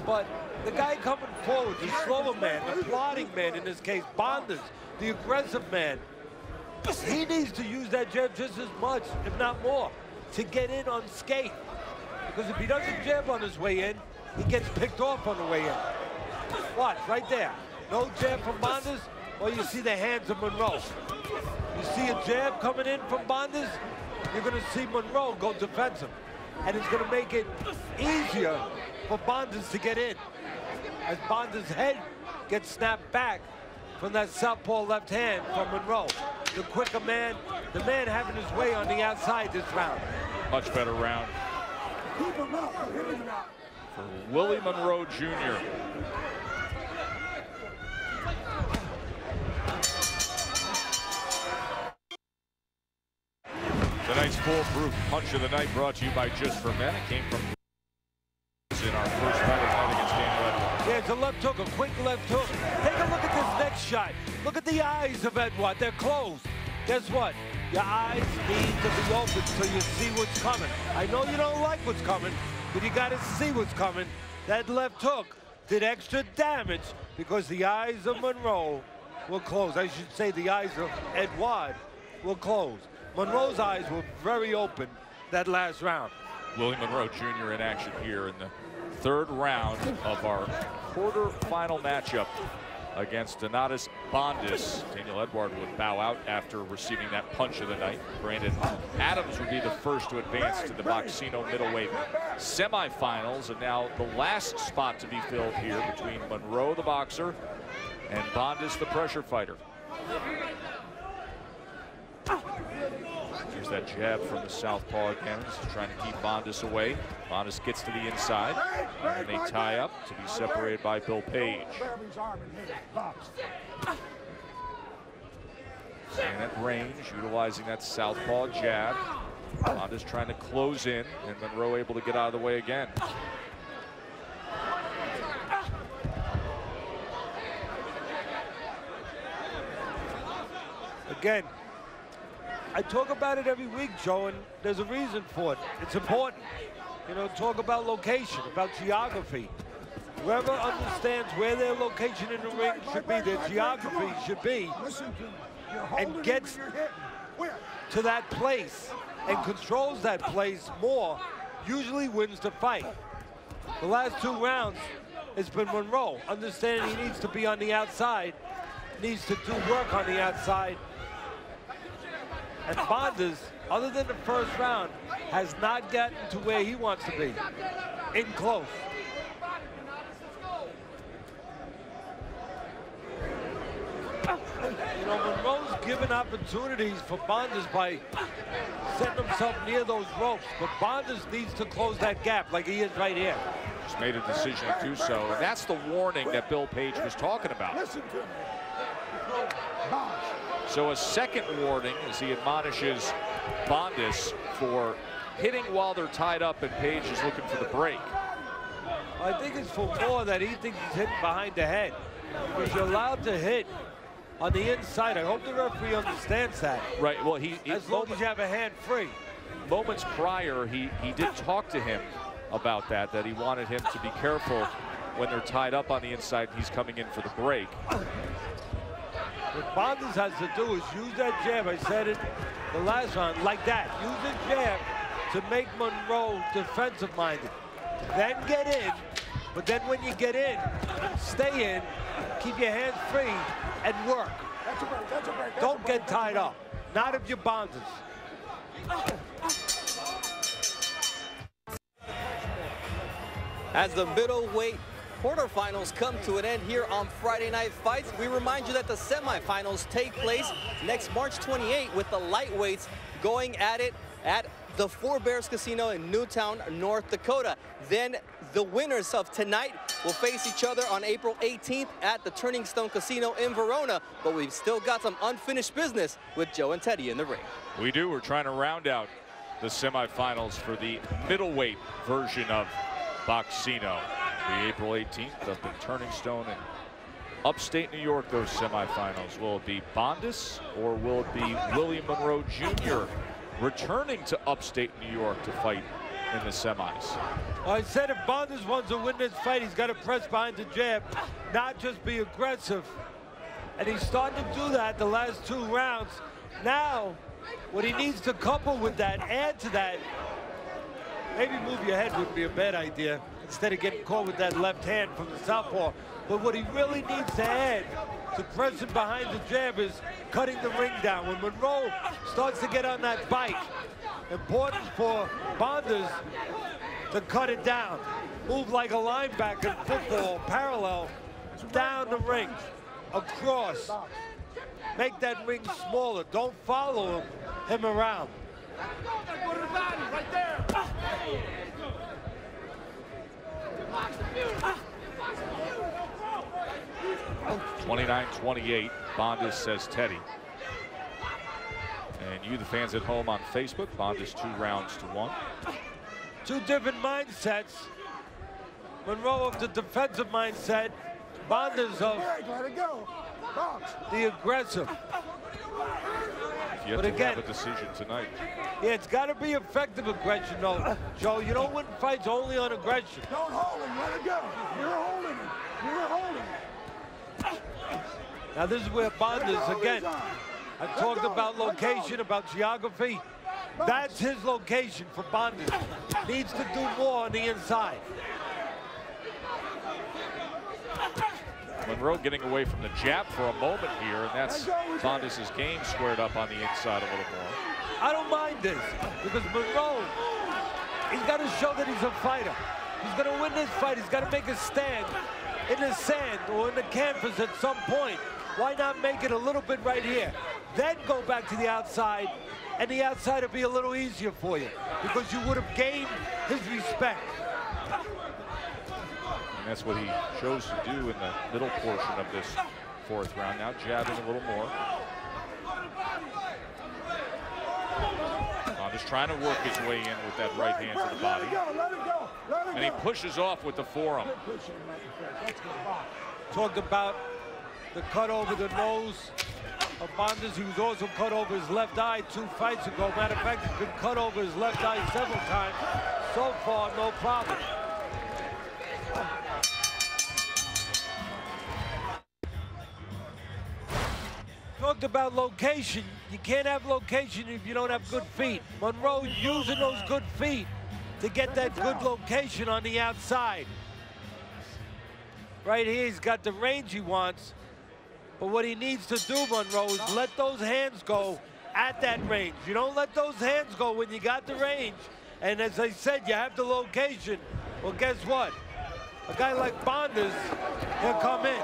But the guy coming forward, the slower man, the plodding man in this case, Bondas, the aggressive man, he needs to use that jab just as much, if not more, to get in unscathed. Because if he doesn't jab on his way in, he gets picked off on the way in. Watch, right there. No jab from Bondas, or you see the hands of Monroe. You see a jab coming in from Bondas, you're going to see Monroe go defensive. And it's going to make it easier for Bondas to get in. As Bondas' head gets snapped back from that southpaw left hand from Monroe. The quicker man, the man having his way on the outside this round. Much better round for Willie Monroe Jr. Tonight's foolproof punch of the night brought to you by Just for Men. It came from in our first fight of the night against Daniel Edward. Yeah, it's a left hook, a quick left hook. Take a look at this next shot. Look at the eyes of Edward. They're closed. Guess what? Your eyes need to be open so you see what's coming. I know you don't like what's coming, but you got to see what's coming. That left hook did extra damage because the eyes of Monroe were closed. I should say the eyes of Edward were closed. Monroe's eyes were very open that last round. Willie Monroe Jr. in action here in the 3rd round of our quarterfinal matchup against Donatas Bondas. Daniel Edward would bow out after receiving that punch of the night. Brandon Adams would be the first to advance to the Boxino middleweight semifinals. And now the last spot to be filled here between Monroe, the boxer, and Bondas, the pressure fighter. Here's that jab from the southpaw again. Just trying to keep Bondas away. Bondas gets to the inside, and they tie up to be separated by Bill Page. And at range, utilizing that southpaw jab. Bondas trying to close in, and Monroe able to get out of the way again. Again, I talk about it every week, Joe, and there's a reason for it. It's important. You know, talk about location, about geography. Whoever understands where their location in the ring should be, their geography should be, and gets to that place and controls that place more, usually wins the fight. The last 2 rounds, it's been Monroe, understanding he needs to be on the outside, needs to do work on the outside. And Bondas, other than the first round, has not gotten to where he wants to be, in close. You know, Monroe's given opportunities for Bondas by setting himself near those ropes, but Bondas needs to close that gap like he is right here. Just made a decision to do so, and that's the warning that Bill Page was talking about. Listen to me. So a second warning as he admonishes Bondas for hitting while they're tied up, and Page is looking for the break. I think it's for more that he thinks he's hitting behind the head. Because you're allowed to hit on the inside. I hope the referee understands that. Right, well, as long as you have a hand free. Moments prior, he did talk to him about that he wanted him to be careful when they're tied up on the inside and he's coming in for the break. What Bondas has to do is use that jab. I said it the last round, like that. Use the jab to make Monroe defensive-minded. Then get in, but then when you get in, stay in, keep your hands free, and work. That's a break, that's a break. Don't get tied up. Not if you're Bondas. As the middleweight quarterfinals come to an end here on Friday Night Fights, we remind you that the semifinals take place next March 28 with the lightweights going at it at the Four Bears Casino in Newtown, North Dakota. Then The winners of tonight will face each other on April 18th at the Turning Stone Casino in Verona, but we've still got some unfinished business with Joe and Teddy in the ring. We do. We're trying to round out the semifinals for the middleweight version of Boxino. The April 18th up in Turning Stone in upstate New York, those semifinals. Will it be Bondus or will it be William Monroe Jr. returning to upstate New York to fight in the semis? Well, I said if Bondus wants to win this fight, he's got to press behind the jab, not just be aggressive. And he's starting to do that the last 2 rounds. Now, what he needs to couple with that, add to that, maybe move your head wouldn't be a bad idea instead of getting caught with that left hand from the southpaw. But what he really needs to add to pressing behind the jab is cutting the ring down. When Monroe starts to get on that bike, important for Bondus to cut it down. Move like a linebacker in football, parallel, down the ring, across. Make that ring smaller. Don't follow him around. Go to the body, right there. 29-28, Bondus says Teddy. And you, the fans at home on Facebook, Bondus 2-1. 2 different mindsets. Monroe of the defensive mindset, Bondus of Let it go. Box. the aggressive. Yet But to again, have a decision tonight. Yeah, it's got to be effective aggression, though, Joe. You don't win fights only on aggression. Don't hold him. Let it go. You're holding him. You're holding him. Now, this is where Bondus, again, I talked about location, about geography. That's his location for Bondus. Needs to do more on the inside. Monroe getting away from the jab for a moment here, and that's Bondus' game squared up on the inside a little more. I don't mind this, because Monroe, he's got to show that he's a fighter. He's going to win this fight. He's got to make a stand in the sand or in the canvas at some point. Why not make it a little bit right here? Then go back to the outside, and the outside will be a little easier for you, because you would have gained his respect. And that's what he chose to do in the middle portion of this 4th round. Now jabbing a little more. Just trying to work his way in with that right hand to the body. And he pushes off with the forearm. Talked about the cut over the nose of Bondus. He was also cut over his left eye 2 fights ago. Matter of fact, he's been cut over his left eye several times. So far, no problem. Talked about location. You can't have location if you don't have good feet. Monroe using those good feet to get that good location on the outside. Right here, he's got the range he wants. But what he needs to do, Monroe, is let those hands go at that range. You don't let those hands go when you got the range. And as I said, you have the location. Well, guess what? A guy like Bondus, he'll come in.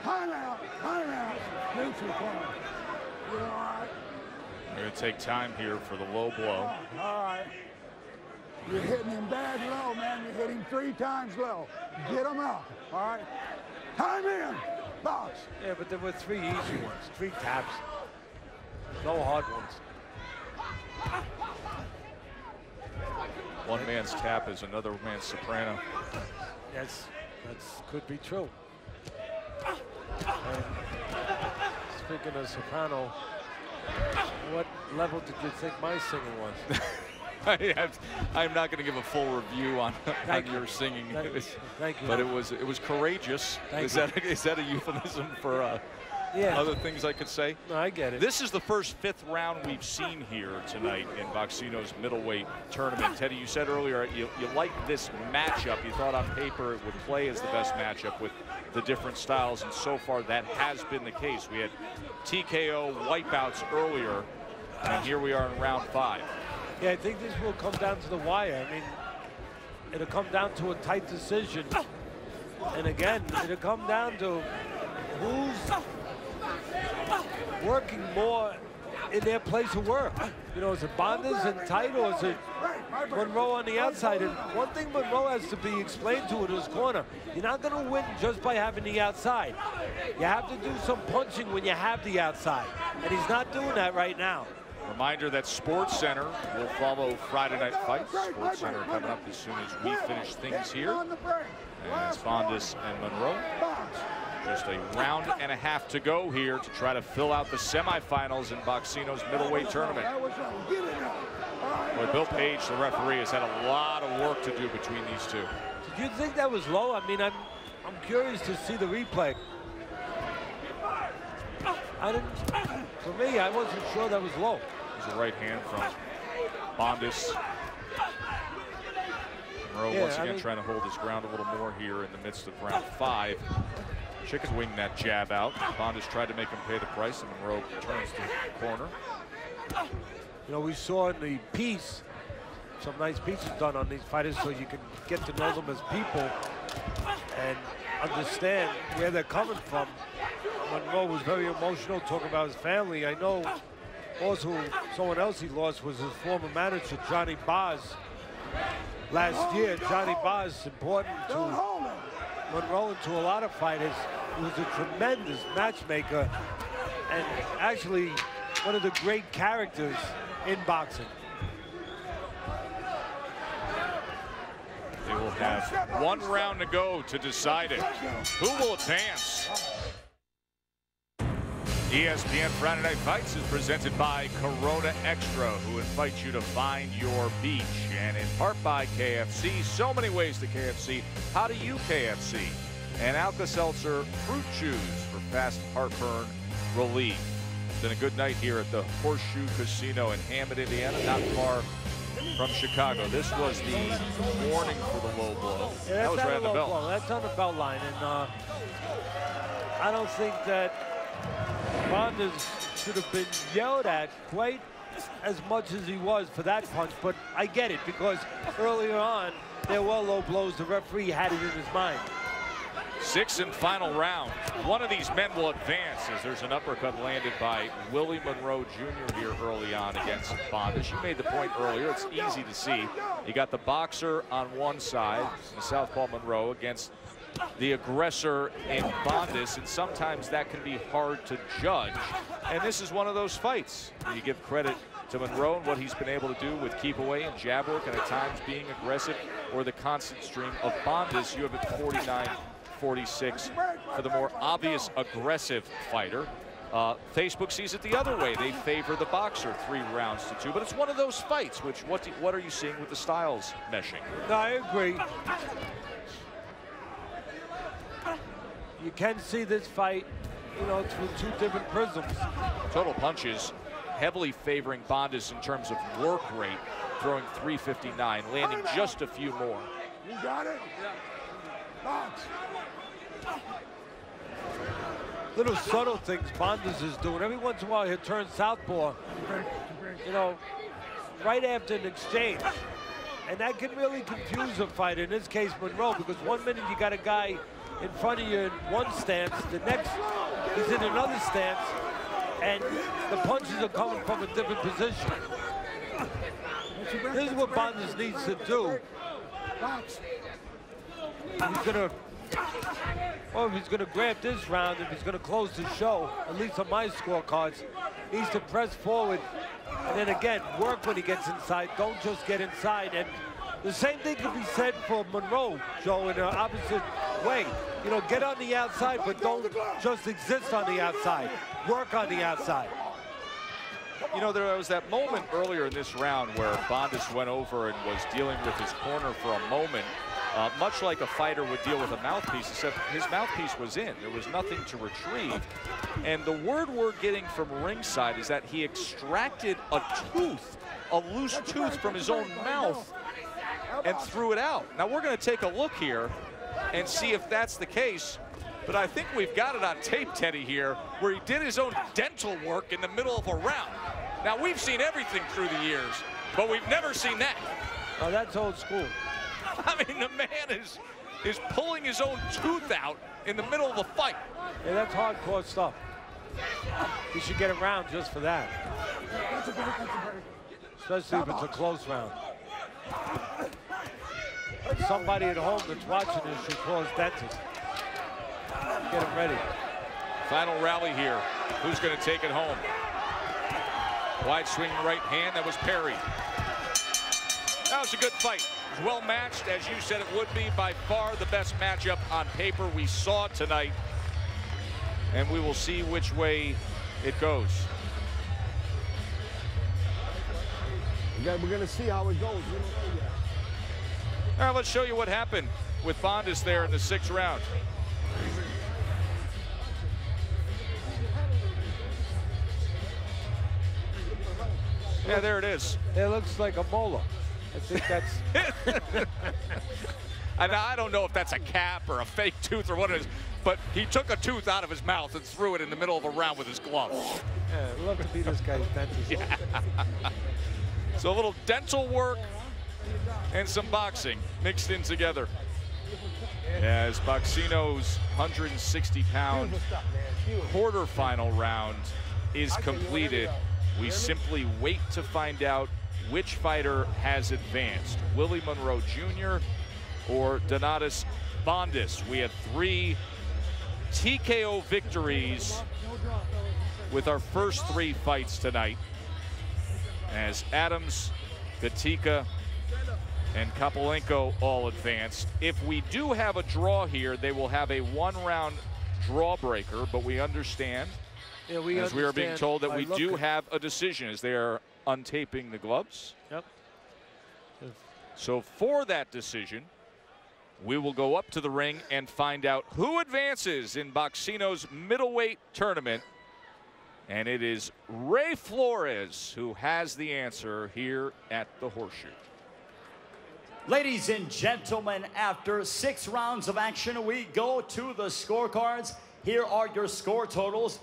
Time out. Time out. Neutral corner. You're all right. We're going to take time here for the low blow. All right. You're hitting him bad low, man. You hit him 3 times low. Get him up. All right. Time in. Box. Yeah, but there were 3 easy ones, 3 taps. No hard ones. One man's tap is another man's soprano. Yes, that could be true. And speaking of soprano, what level did you think my singing was? I'm not going to give a full review on your singing. Thank you. But it was courageous. Is that a euphemism for other things I could say? No, I get it. This is the first 5th round we've seen here tonight in Boxino's middleweight tournament. Teddy, you said earlier you liked this matchup. You thought on paper it would play as the best matchup with the different styles, and so far that has been the case. We had TKO wipeouts earlier, and here we are in round 5. Yeah, I think this will come down to the wire. I mean, it'll come down to a tight decision. And again, it'll come down to who's working more in their place of work. You know, is it Bondus and tight, or is it Monroe on the outside. And one thing Monroe has to be explained to in his corner, you're not going to win just by having the outside. You have to do some punching when you have the outside. And he's not doing that right now. Reminder that Sports Center will follow Friday Night Fights. Sports Center coming up as soon as we finish things here. And it's Bondis and Monroe. Just a round and a half to go here to try to fill out the semifinals in Boxino's middleweight tournament. Boy, Bill Page, the referee, has had a lot of work to do between these two. Did you think that was low? I mean, I'm curious to see the replay. For me, I wasn't sure that was low. There's a right hand from Bondis. Monroe once again trying to hold his ground a little more here in the midst of round 5. Chicken winged that jab out. Bondis tried to make him pay the price, and Monroe turns the corner. You know, we saw in the piece some nice pieces done on these fighters so you can get to know them as people and understand where they're coming from. Monroe was very emotional, talking about his family. I know also someone else he lost was his former manager, Johnny Boz. Last year, Johnny Boz, important to Monroe and to a lot of fighters. He was a tremendous matchmaker and actually one of the great characters in boxing. They will have one round to go to decide it. Who will advance? ESPN Friday Night Fights is presented by Corona Extra, who invites you to find your beach, and in part by KFC. So many ways to KFC. How do you KFC? And Alka-Seltzer Fruit Chews for fast heartburn relief. It's been a good night here at the Horseshoe Casino in Hammond, Indiana, not far from Chicago. This was the warning for the low blow. Yeah, that was right on the belt. Blow. That's on the belt line, and I don't think that Bondis should have been yelled at quite as much as he was for that punch, but I get it because earlier on there were low blows. The referee had it in his mind. 6th and final round. One of these men will advance as there's an uppercut landed by Willie Monroe Jr. here early on against Bondis. You made the point earlier, it's easy to see. You got the boxer on one side, the southpaw Monroe, against the aggressor in Bondis, and sometimes that can be hard to judge. And this is one of those fights. You give credit to Monroe and what he's been able to do with keep away and jab work and at times being aggressive, or the constant stream of Bondis. You have it 49-46 for the more obvious aggressive fighter. Facebook sees it the other way. They favor the boxer 3 rounds to 2, but it's one of those fights. Which what are you seeing with the styles meshing? No, I agree. You can see this fight, you know, through 2 different prisms. Total punches heavily favoring Bondis in terms of work rate, throwing 359, landing just a few more. You got it? Box. Little subtle things Bondis is doing. Every once in a while he'll turn southpaw, you know, right after an exchange. And that can really confuse a fighter, in this case Monroe, because one minute you got a guy in front of you in one stance, the next he's in another stance, and the punches are coming from a different position. This is what Bondis needs to do. He's gonna, well, if he's gonna grab this round, if he's gonna close the show, at least on my scorecards, he needs to press forward, and then again, work when he gets inside. Don't just get inside. And the same thing can be said for Monroe, Joe, in the opposite way. You know, get on the outside, but don't just exist on the outside. Work on the outside. You know, there was that moment earlier in this round where Bondis went over and was dealing with his corner for a moment, much like a fighter would deal with a mouthpiece, except his mouthpiece was in. There was nothing to retrieve. And the word we're getting from ringside is that he extracted a tooth, a loose tooth from his own mouth, and threw it out. Now we're going to take a look here and see if that's the case, but I think we've got it on tape, Teddy, here, where he did his own dental work in the middle of a round. Now we've seen everything through the years, but we've never seen that. Oh, that's old school. I mean, the man is pulling his own tooth out in the middle of a fight. Yeah, that's hardcore stuff. He should get a round just for that. Especially if it's a close round. somebody at home that's watching this should call his dentist. Get him ready. Final rally here. Who's going to take it home? Wide swing right hand. That was Perry. That was a good fight. It was well matched, as you said it would be. By far the best matchup on paper we saw tonight. And we will see which way it goes. We're going to see how it goes. All right, let's show you what happened with Bondis there in the 6th round. Yeah, there it is. It looks like a molar. I think that's... I don't know if that's a cap or a fake tooth or what it is, but he took a tooth out of his mouth and threw it in the middle of a round with his glove. Yeah, I'd love to be this guy's dentist. Yeah. So a little dental work and some boxing mixed in together. As Boxino's 160-pound quarterfinal round is completed, we simply wait to find out which fighter has advanced, Willie Monroe Jr. or Donatas Bondis. We have 3 TKO victories with our first 3 fights tonight, as Adams, Gatica, and Kapelenko all advanced. If we do have a draw here, they will have a 1-round draw breaker, but we understand, yeah, we are being told that we do have a decision as they are untaping the gloves. Yep. So for that decision, we will go up to the ring and find out who advances in Boxino's middleweight tournament. And it is Ray Flores who has the answer here at the Horseshoe. Ladies and gentlemen, after 6 rounds of action, we go to the scorecards. Here are your score totals.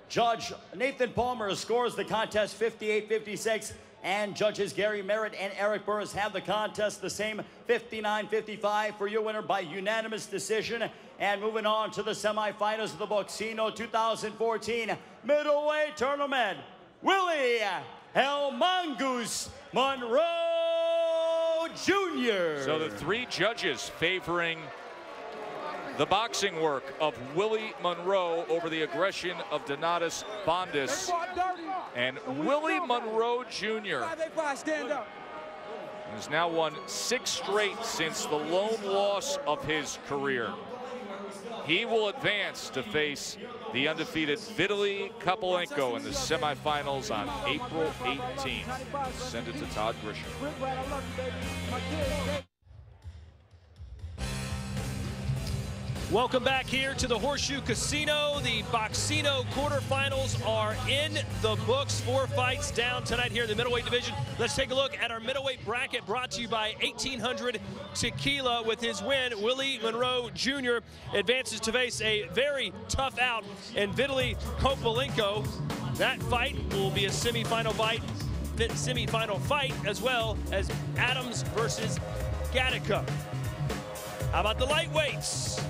Judge Nathan Palmer scores the contest 58-56, and judges Gary Merritt and Eric Burris have the contest the same 59-55 for your winner by unanimous decision. And moving on to the semifinals of the Boxino 2014 middleweight tournament, Willie Helmongus Monroe Jr. So the 3 judges favoring the boxing work of Willie Monroe over the aggression of Donatas Bondis. And Willie Monroe Jr. has now won 6 straight since the lone loss of his career. He will advance to face the undefeated Vitaly Kapelenko in the semifinals on April 18th. Send it to Todd Grisham. Welcome back here to the Horseshoe Casino. The Boxino quarterfinals are in the books. 4 fights down tonight here in the middleweight division. Let's take a look at our middleweight bracket, brought to you by 1800 Tequila. With his win, Willie Monroe Jr. advances to face a very tough out in Vitaly Kapelenko. That fight will be a semifinal fight, as well as Adams versus Gatica. How about the lightweights?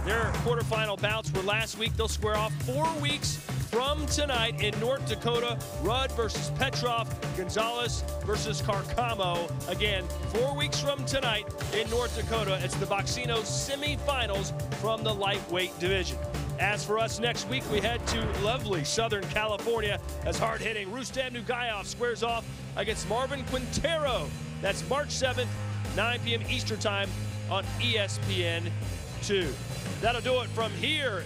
Their quarterfinal bouts were last week. They'll square off 4 weeks from tonight in North Dakota. Rudd versus Petrov, Gonzalez versus Carcamo. Again, 4 weeks from tonight in North Dakota. It's the Boxino semifinals from the lightweight division. As for us next week, we head to lovely Southern California as hard-hitting Rustam Nurgaev squares off against Marvin Quintero. That's March 7th, 9 p.m. Eastern Time on ESPN2. That'll do it from here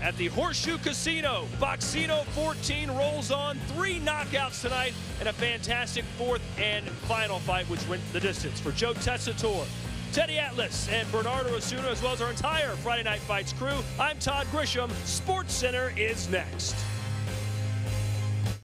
at the Horseshoe Casino. Boxino 14 rolls on. 3 knockouts tonight and a fantastic 4th and final fight, which went the distance. For Joe Tessitore, Teddy Atlas, and Bernardo Osuna, as well as our entire Friday Night Fights crew, I'm Todd Grisham. SportsCenter is next.